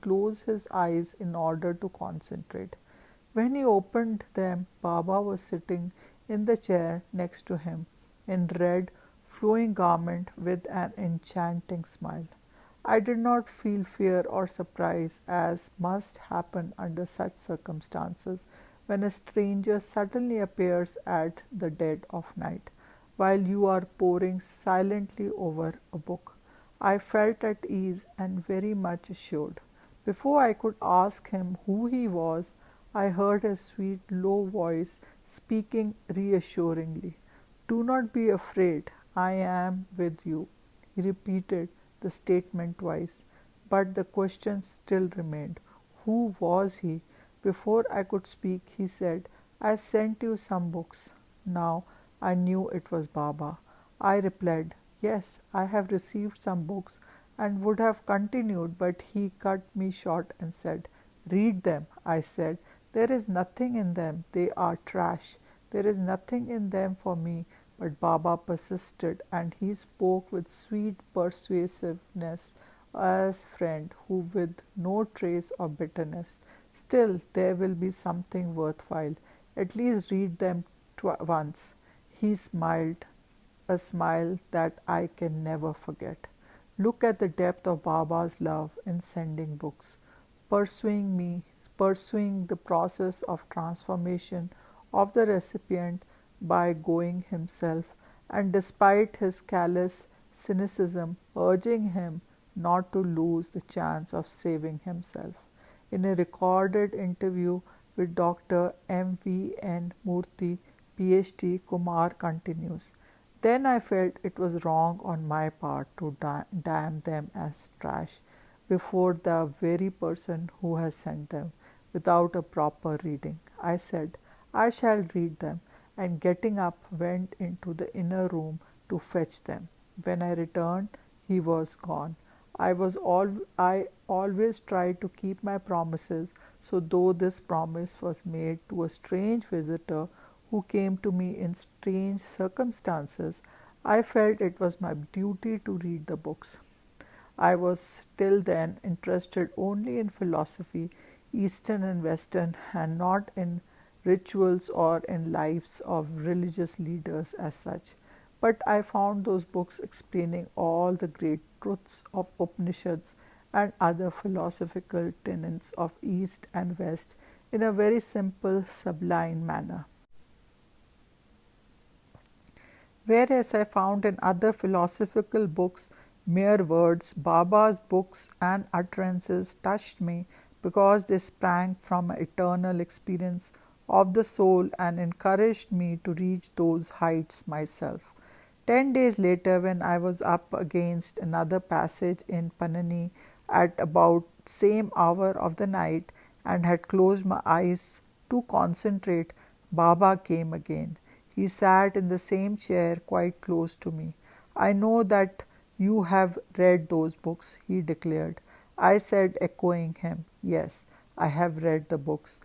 [SPEAKER 1] closed his eyes in order to concentrate. When he opened them, Baba was sitting in the chair next to him, in red, flowing garment with an enchanting smile. I did not feel fear or surprise, as must happen under such circumstances when a stranger suddenly appears at the dead of night, while you are poring silently over a book. I felt at ease and very much assured. Before I could ask him who he was, I heard his sweet, low voice speaking reassuringly. Do not be afraid, I am with you. He repeated the statement twice, but the question still remained. Who was he? Before I could speak, he said, I sent you some books. Now I knew it was Baba. I replied, Yes, I have received some books, and would have continued, but he cut me short and said, Read them. I said, There is nothing in them. They are trash. There is nothing in them for me. But Baba persisted, and he spoke with sweet persuasiveness as friend who with no trace of bitterness. Still, there will be something worthwhile. At least read them once. He smiled, a smile that I can never forget. Look at the depth of Baba's love in sending books, pursuing the process of transformation of the recipient by going himself, and despite his callous cynicism, urging him not to lose the chance of saving himself. In a recorded interview with Dr. M.V.N. Murthy, PhD, Kumar continues, Then I felt it was wrong on my part to damn them as trash before the very person who has sent them without a proper reading. I said, I shall read them, and getting up went into the inner room to fetch them. When I returned, he was gone. I always tried to keep my promises, so though this promise was made to a strange visitor who came to me in strange circumstances, I felt it was my duty to read the books. I was till then interested only in philosophy, Eastern and Western, and not in rituals or in lives of religious leaders as such. But I found those books explaining all the great truths of Upanishads and other philosophical tenets of East and West in a very simple, sublime manner. Whereas I found in other philosophical books mere words, Baba's books and utterances touched me because they sprang from an eternal experience of the soul and encouraged me to reach those heights myself. 10 days later, when I was up against another passage in Panani at about same hour of the night and had closed my eyes to concentrate, Baba came again. He sat in the same chair quite close to me. I know that you have read those books, he declared. I said, echoing him, yes, I have read the books.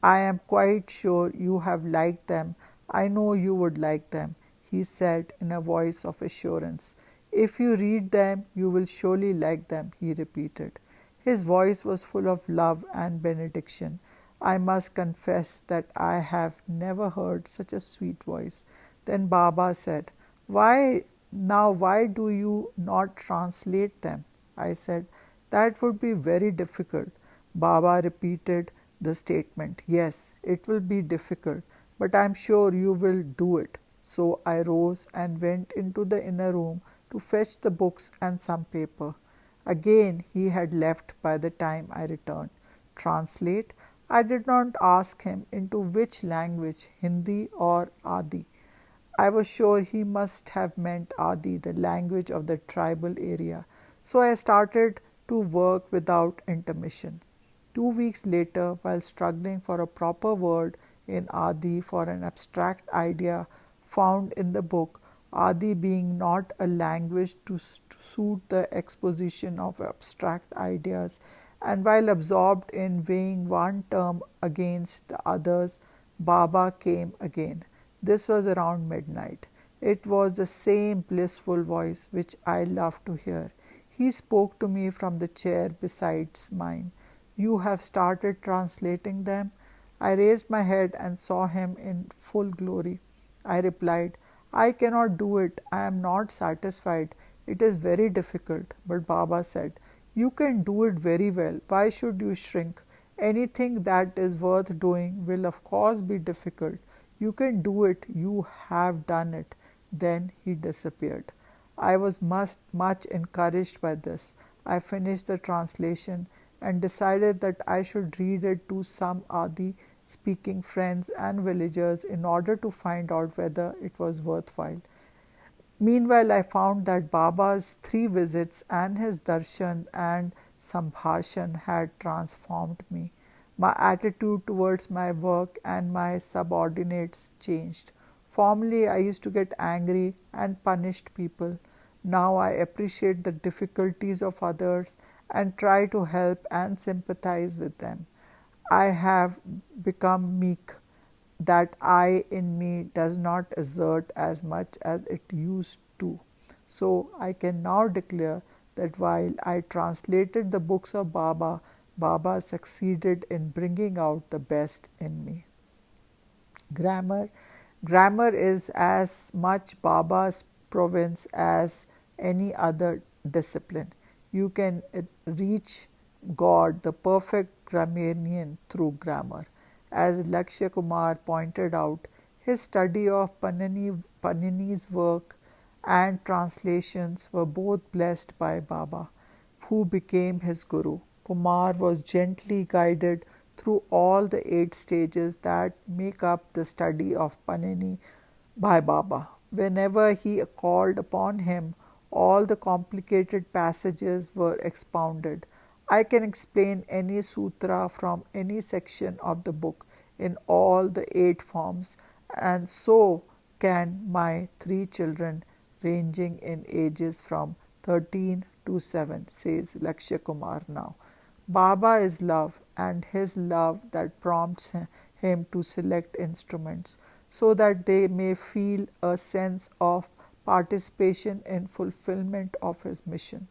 [SPEAKER 1] I am quite sure you have liked them. I know you would like them, he said in a voice of assurance. If you read them, you will surely like them, he repeated. His voice was full of love and benediction. I must confess that I have never heard such a sweet voice. Then Baba said, why do you not translate them? I said, that would be very difficult. Baba repeated the statement, yes, it will be difficult, but I am sure you will do it. So I rose and went into the inner room to fetch the books and some paper. Again he had left by the time I returned. Translate? I did not ask him into which language, Hindi or Adi. I was sure he must have meant Adi, the language of the tribal area. So I started to work without intermission. 2 weeks later, while struggling for a proper word in Adi for an abstract idea found in the book, Adi being not a language to suit the exposition of abstract ideas, and while absorbed in weighing one term against the others, Baba came again. This was around midnight. It was the same blissful voice which I loved to hear. He spoke to me from the chair beside mine. You have started translating them? I raised my head and saw him in full glory. I replied, I cannot do it. I am not satisfied. It is very difficult. But Baba said, you can do it very well. Why should you shrink? Anything that is worth doing will of course be difficult. You can do it. You have done it. Then he disappeared. I was much encouraged by this. I finished the translation and decided that I should read it to some Adi speaking friends and villagers in order to find out whether it was worthwhile. Meanwhile, I found that Baba's 3 visits and his darshan and sambhashan had transformed me. My attitude towards my work and my subordinates changed. Formerly, I used to get angry and punished people. Now I appreciate the difficulties of others and try to help and sympathize with them. I have become meek. That I in me does not assert as much as it used to. So I can now declare that while I translated the books of Baba, Baba succeeded in bringing out the best in me. Grammar. Grammar is as much Baba's province as any other discipline. You can reach God, the perfect grammarian, through grammar. As Lakshya Kumar pointed out, his study of Panini's work and translations were both blessed by Baba, who became his guru. Kumar was gently guided through all the 8 stages that make up the study of Panini by Baba. Whenever he called upon him, all the complicated passages were expounded. I can explain any sutra from any section of the book in all the 8 forms, and so can my 3 children, ranging in ages from 13 27, says Lakshya Kumar now. Baba is love, and his love that prompts him to select instruments so that they may feel a sense of participation in fulfillment of his mission.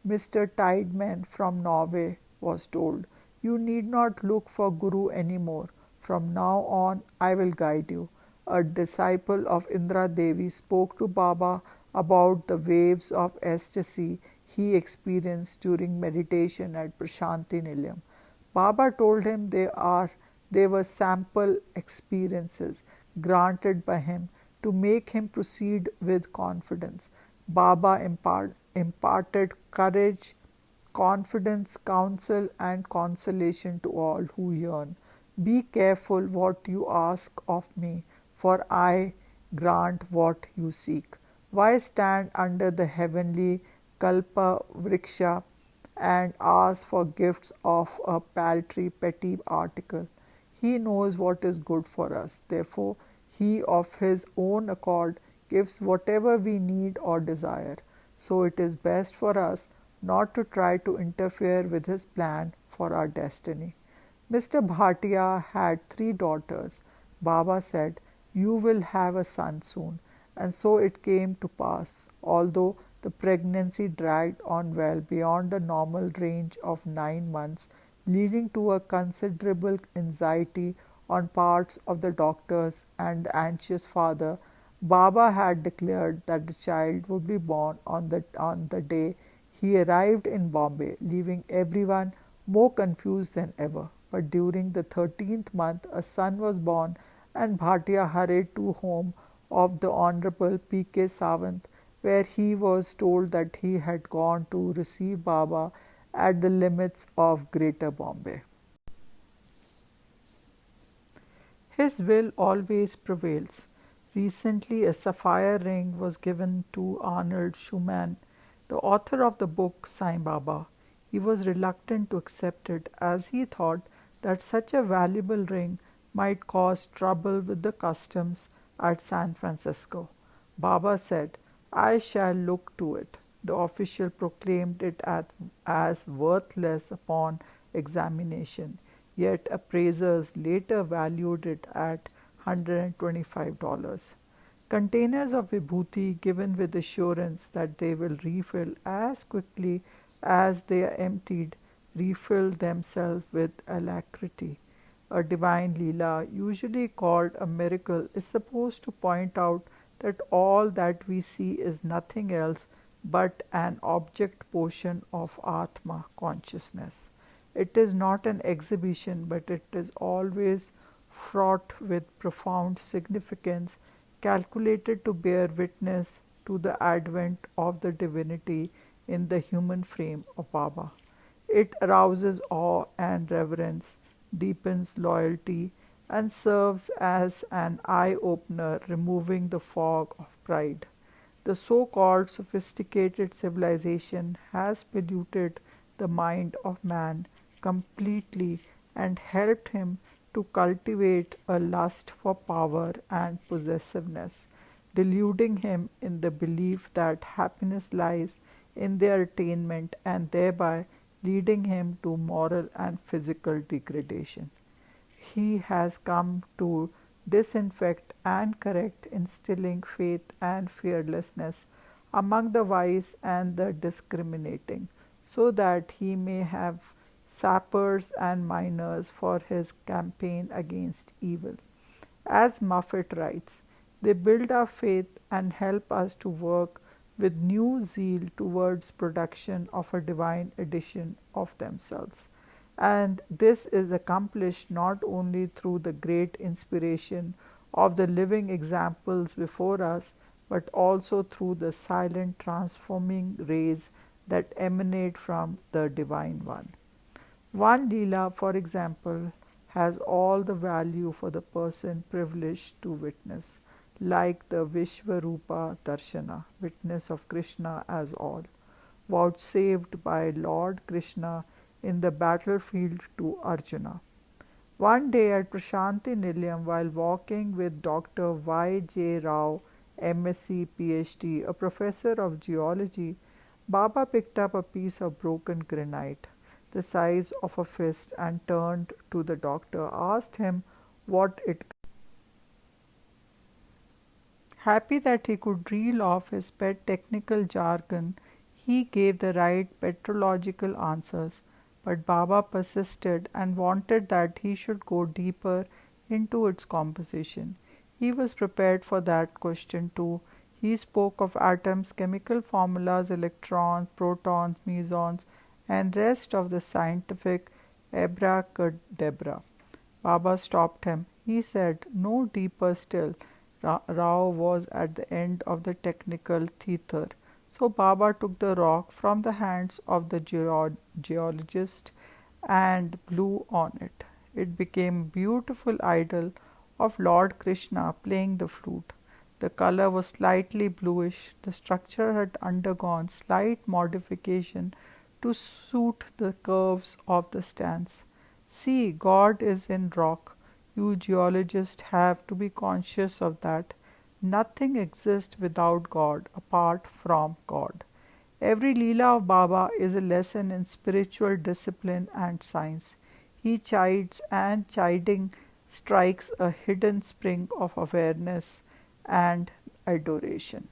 [SPEAKER 1] Mr. Tideman from Norway was told, "You need not look for Guru anymore. From now on, I will guide you." A disciple of Indra Devi spoke to Baba about the waves of ecstasy he experienced during meditation at Prashanti Nilayam. Baba told him they were sample experiences granted by him to make him proceed with confidence. Baba imparted courage, confidence, counsel, and consolation to all who yearn. "Be careful what you ask of me, for I grant what you seek. Why stand under the heavenly Kalpa Vriksha and ask for gifts of a paltry petty article? He knows what is good for us. Therefore, He of His own accord gives whatever we need or desire. So it is best for us not to try to interfere with His plan for our destiny." Mr. Bhatia had 3 daughters. Baba said, "You will have a son soon." And so it came to pass, although the pregnancy dragged on well beyond the normal range of 9 months, leading to a considerable anxiety on parts of the doctors and the anxious father. Baba had declared that the child would be born on the day he arrived in Bombay, leaving everyone more confused than ever. But during the 13th month, a son was born, and Bhatia hurried to home of the Honorable P.K. Sawant, where he was told that he had gone to receive Baba at the limits of Greater Bombay. His will always prevails. Recently, a sapphire ring was given to Arnold Schumann, the author of the book Sai Baba. He was reluctant to accept it, as he thought that such a valuable ring might cause trouble with the customs at San Francisco. Baba said, "I shall look to it." The official proclaimed it as worthless upon examination, yet appraisers later valued it at $125. Containers of vibhuti given with assurance that they will refill as quickly as they are emptied refill themselves with alacrity. A divine Leela, usually called a miracle, is supposed to point out that all that we see is nothing else but an object portion of Atma consciousness. It is not an exhibition, but it is always fraught with profound significance, calculated to bear witness to the advent of the divinity in the human frame of Baba. It arouses awe and reverence, deepens loyalty, and serves as an eye opener, removing the fog of pride. The so called sophisticated civilization has polluted the mind of man completely and helped him to cultivate a lust for power and possessiveness, deluding him in the belief that happiness lies in their attainment and thereby leading him to moral and physical degradation. He has come to disinfect and correct, instilling faith and fearlessness among the wise and the discriminating, so that he may have sappers and miners for his campaign against evil. As Muffet writes, they build our faith and help us to work with new zeal towards production of a divine edition of themselves. And this is accomplished not only through the great inspiration of the living examples before us, but also through the silent transforming rays that emanate from the Divine One. One Leela, for example, has all the value for the person privileged to witness, like the Vishvarupa Darshana, witness of Krishna as all, vouchsafed by Lord Krishna in the battlefield to Arjuna. One day at Prashanti Nilayam, while walking with Dr. Y. J. Rao, MSc, PhD, a professor of geology, Baba picked up a piece of broken granite, the size of a fist, and turned to the doctor, asked him what it. Happy that he could reel off his pet technical jargon, he gave the right petrological answers, but Baba persisted and wanted that he should go deeper into its composition. He was prepared for that question too. He spoke of atoms, chemical formulas, electrons, protons, mesons, and rest of the scientific abracadabra. Baba stopped him. He said, "No deeper still." Rao was at the end of the technical theatre. So Baba took the rock from the hands of the geologist and blew on it. It became a beautiful idol of Lord Krishna playing the flute. The color was slightly bluish. The structure had undergone slight modification to suit the curves of the stance. See, God is in rock. You geologists have to be conscious of that. Nothing exists without God, apart from God. Every Leela of Baba is a lesson in spiritual discipline and science. He chides, and chiding strikes a hidden spring of awareness and adoration.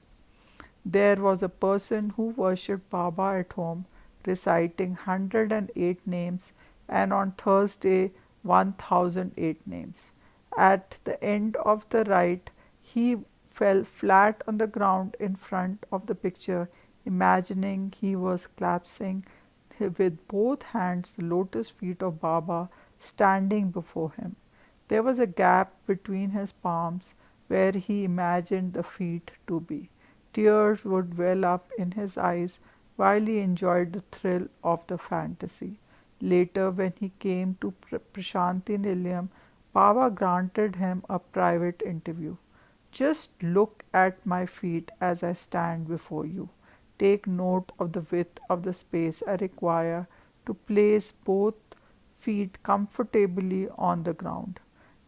[SPEAKER 1] There was a person who worshipped Baba at home, reciting 108 names, and on Thursday 1008 names. At the end of the rite, he fell flat on the ground in front of the picture, imagining he was clasping with both hands the lotus feet of Baba standing before him. There was a gap between his palms where he imagined the feet to be. Tears would well up in his eyes while he enjoyed the thrill of the fantasy. Later, when he came to Prashanti Nilayam, Baba granted him a private interview. "Just look at my feet as I stand before you. Take note of the width of the space I require to place both feet comfortably on the ground.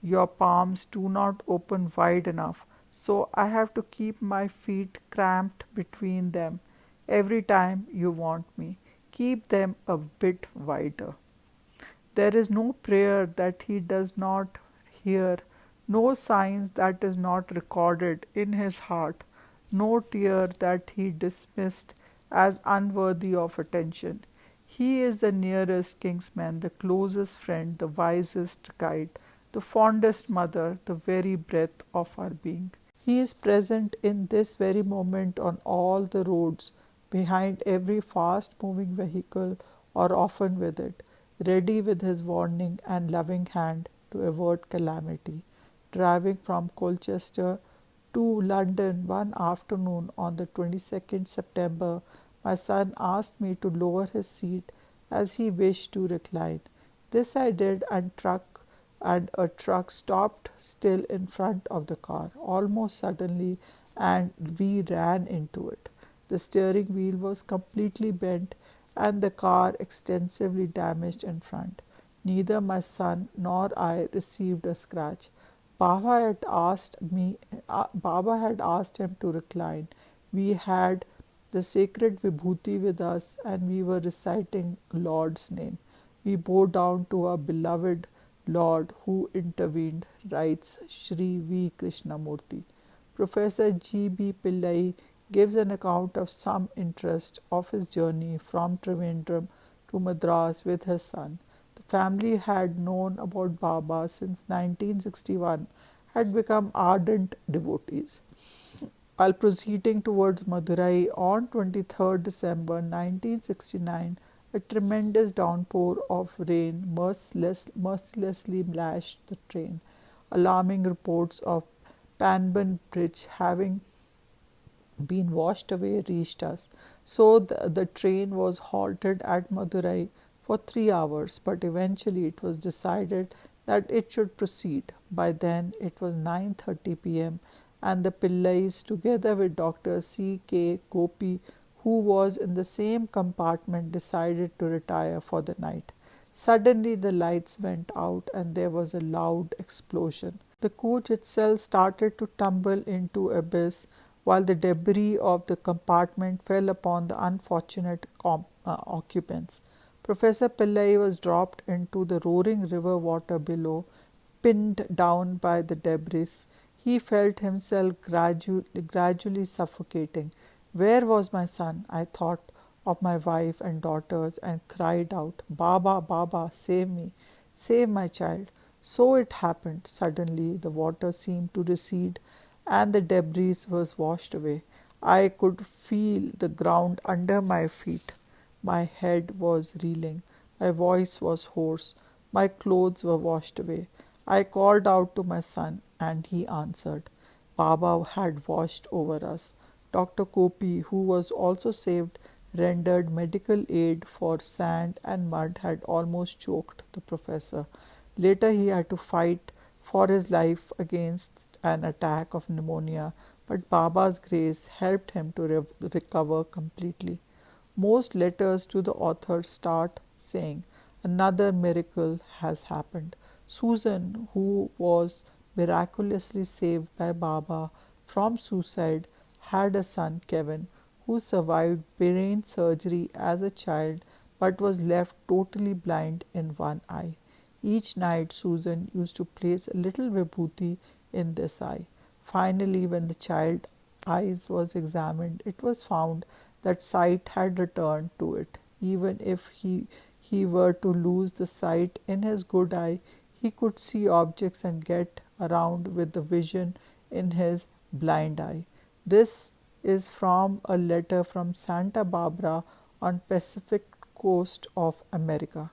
[SPEAKER 1] Your palms do not open wide enough, so I have to keep my feet cramped between them. Every time you want me, keep them a bit wider." There is no prayer that he does not hear, no signs that is not recorded in his heart, no tear that he dismissed as unworthy of attention. He is the nearest kinsman, the closest friend, the wisest guide, the fondest mother, the very breath of our being. He is present in this very moment on all the roads, behind every fast moving vehicle, or often with it, ready with his warning and loving hand to avert calamity. Driving from Colchester to London one afternoon on the 22nd September, my son asked me to lower his seat as he wished to recline. This I did, and a truck stopped still in front of the car, almost suddenly, and we ran into it. The steering wheel was completely bent and the car extensively damaged in front. Neither my son nor I received a scratch. Baba had asked him to recline. We had the sacred vibhuti with us, and we were reciting Lord's name. We bow down to our beloved Lord who intervened, writes Sri V. Krishnamurti. Professor G. B. Pillai gives an account of some interest of his journey from Trivandrum to Madras with his son. The family had known about Baba since 1961, had become ardent devotees. While proceeding towards Madurai on 23rd December 1969, a tremendous downpour of rain mercilessly lashed the train. Alarming reports of Panban Bridge having been washed away reached us. So the train was halted at Madurai for 3 hours, but eventually it was decided that it should proceed. By then it was 9:30 p.m. and the Pillais, together with Dr. C. K. Gopi, who was in the same compartment, decided to retire for the night. Suddenly the lights went out and there was a loud explosion. The coach itself started to tumble into abyss while the debris of the compartment fell upon the unfortunate occupants. Professor Pillai was dropped into the roaring river water below, pinned down by the debris. He felt himself gradually suffocating. Where was my son? I thought of my wife and daughters and cried out, Baba, Baba, save me, save my child. So it happened. Suddenly the water seemed to recede and the debris was washed away. I could feel the ground under my feet. My head was reeling. My voice was hoarse. My clothes were washed away. I called out to my son, and he answered. Baba had washed over us. Dr. Kopi, who was also saved, rendered medical aid, for sand and mud had almost choked the professor. Later he had to fight for his life against an attack of pneumonia, but Baba's grace helped him to recover completely. Most letters to the author start saying, Another miracle has happened. Susan, who was miraculously saved by Baba from suicide, had a son, Kevin, who survived brain surgery as a child but was left totally blind in one eye. Each night, Susan used to place a little vibhuti in this eye. Finally, when the child's eyes was examined, it was found that sight had returned to it. Even if he were to lose the sight in his good eye, he could see objects and get around with the vision in his blind eye. This is from a letter from Santa Barbara on Pacific coast of America.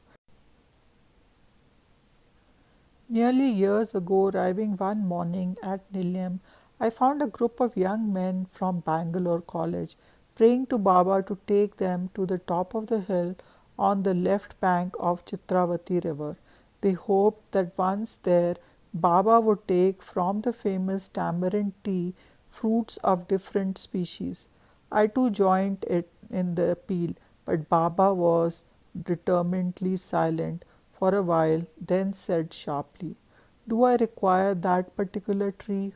[SPEAKER 1] Nearly years ago, arriving one morning at Nilyam, I found a group of young men from Bangalore College praying to Baba to take them to the top of the hill on the left bank of Chitravati river. They hoped that once there, Baba would take from the famous tamarind tree fruits of different species. I too joined it in the appeal, but Baba was determinedly silent for a while, then said sharply, Do I require that particular tree?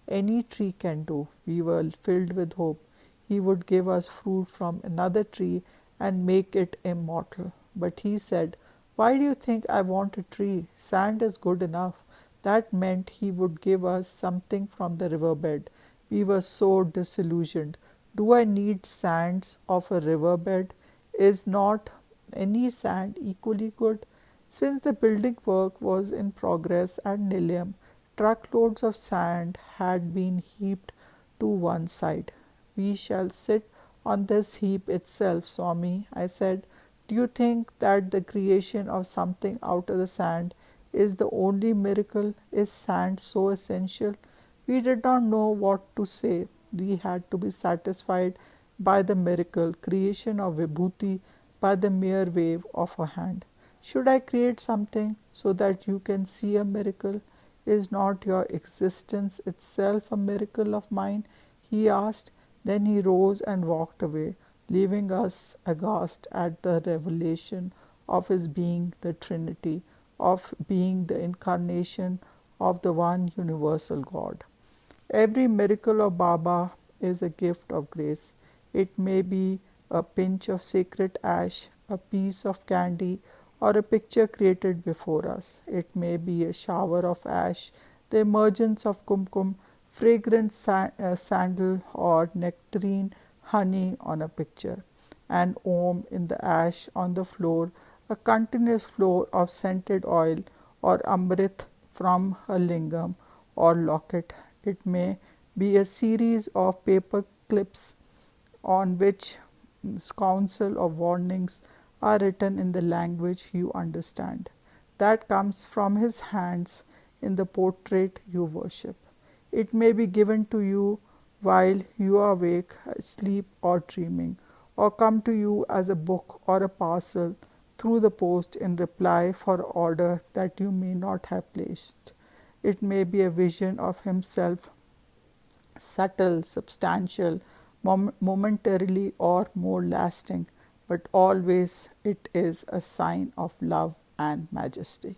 [SPEAKER 1] Any tree can do. We were filled with hope. He would give us fruit from another tree and make it immortal. But he said, Why do you think I want a tree? Sand is good enough. That meant he would give us something from the riverbed. We were so disillusioned. Do I need sands of a riverbed? Is not any sand equally good? Since the building work was in progress at Nilyam, truckloads of sand had been heaped to one side. We shall sit on this heap itself, Swami, I said. Do you think that the creation of something out of the sand is the only miracle? Is sand so essential? We did not know what to say. We had to be satisfied by the miracle, creation of vibhuti by the mere wave of a hand. Should I create something so that you can see a miracle? Is not your existence itself a miracle of mine? He asked. Then he rose and walked away, leaving us aghast at the revelation of his being the Trinity, of being the incarnation of the one universal God. Every miracle of Baba is a gift of grace. It may be a pinch of sacred ash, a piece of candy, or a picture created before us. It may be a shower of ash, the emergence of kumkum, fragrant sandal, or nectarine honey on a picture. An om in the ash on the floor, a continuous flow of scented oil, or amrit from a lingam or locket. It may be a series of paper clips on which counsel or warnings are written in the language you understand. That comes from his hands in the portrait you worship. It may be given to you while you are awake, asleep, or dreaming, or come to you as a book or a parcel through the post in reply for order that you may not have placed. It may be a vision of himself, subtle, substantial, momentarily, or more lasting, but always it is a sign of love and majesty.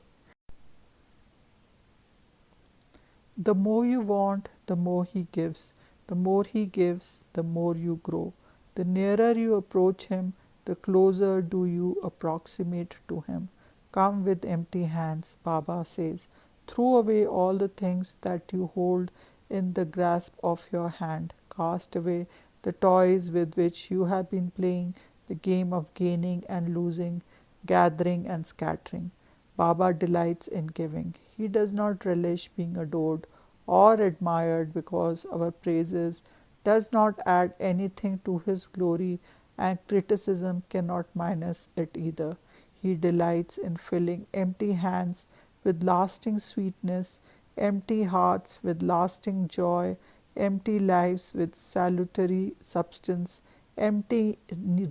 [SPEAKER 1] The more you want, the more he gives. The more he gives, the more you grow. The nearer you approach him, the closer do you approximate to him. Come with empty hands, Baba says. Throw away all the things that you hold in the grasp of your hand. Cast away the toys with which you have been playing, the game of gaining and losing, gathering and scattering. Baba delights in giving. He does not relish being adored or admired because our praises does not add anything to his glory, and criticism cannot minus it either. He delights in filling empty hands with lasting sweetness, empty hearts with lasting joy, empty lives with salutary substance, empty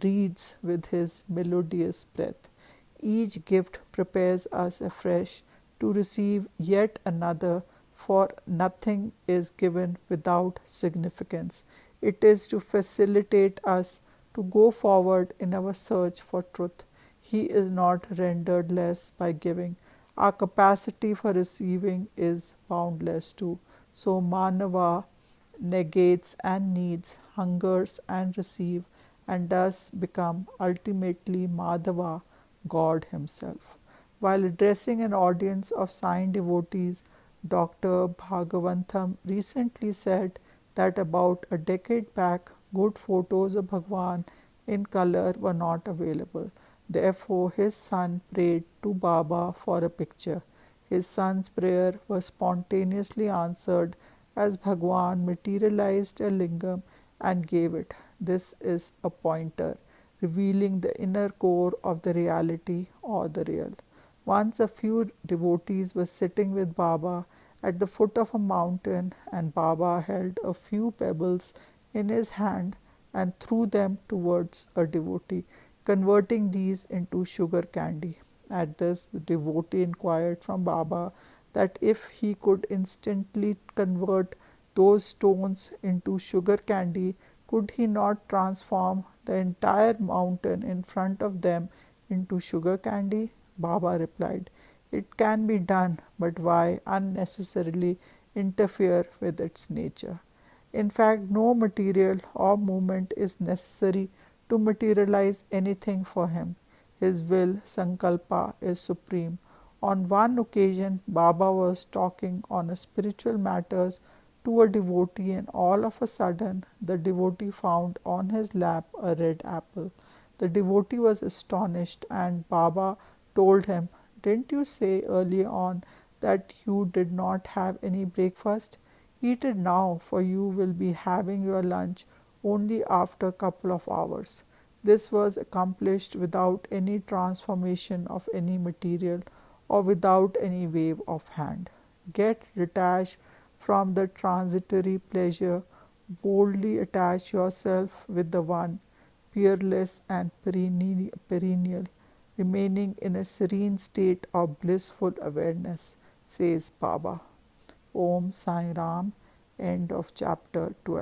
[SPEAKER 1] reeds with his melodious breath. Each gift prepares us afresh to receive yet another, for nothing is given without significance. It is to facilitate us to go forward in our search for truth. He is not rendered less by giving. Our capacity for receiving is boundless too. So Manava negates and needs, hungers and receive, and does become ultimately Madhava, God Himself. While addressing an audience of signed devotees, Dr. Bhagawantham recently said that about a decade back, good photos of Bhagwan in color were not available. Therefore, his son prayed to Baba for a picture. His son's prayer was spontaneously answered as Bhagwan materialized a lingam and gave it. This is a pointer, revealing the inner core of the reality or the real. Once a few devotees were sitting with Baba at the foot of a mountain, and Baba held a few pebbles in his hand and threw them towards a devotee, converting these into sugar candy. At this, the devotee inquired from Baba that if he could instantly convert those stones into sugar candy, could he not transform the entire mountain in front of them into sugar candy? Baba replied, "It can be done, but why unnecessarily interfere with its nature?" In fact, no material or movement is necessary to materialize anything for him. His will, Sankalpa, is supreme. On one occasion, Baba was talking on a spiritual matters to a devotee, and all of a sudden the devotee found on his lap a red apple. The devotee was astonished, and Baba told him, "Didn't you say early on that you did not have any breakfast? Eat it now, for you will be having your lunch only after a couple of hours." This was accomplished without any transformation of any material or without any wave of hand. Get detached from the transitory pleasure, boldly attach yourself with the one, peerless and perennial, remaining in a serene state of blissful awareness, says Baba. Om Sai Ram. End of chapter 12.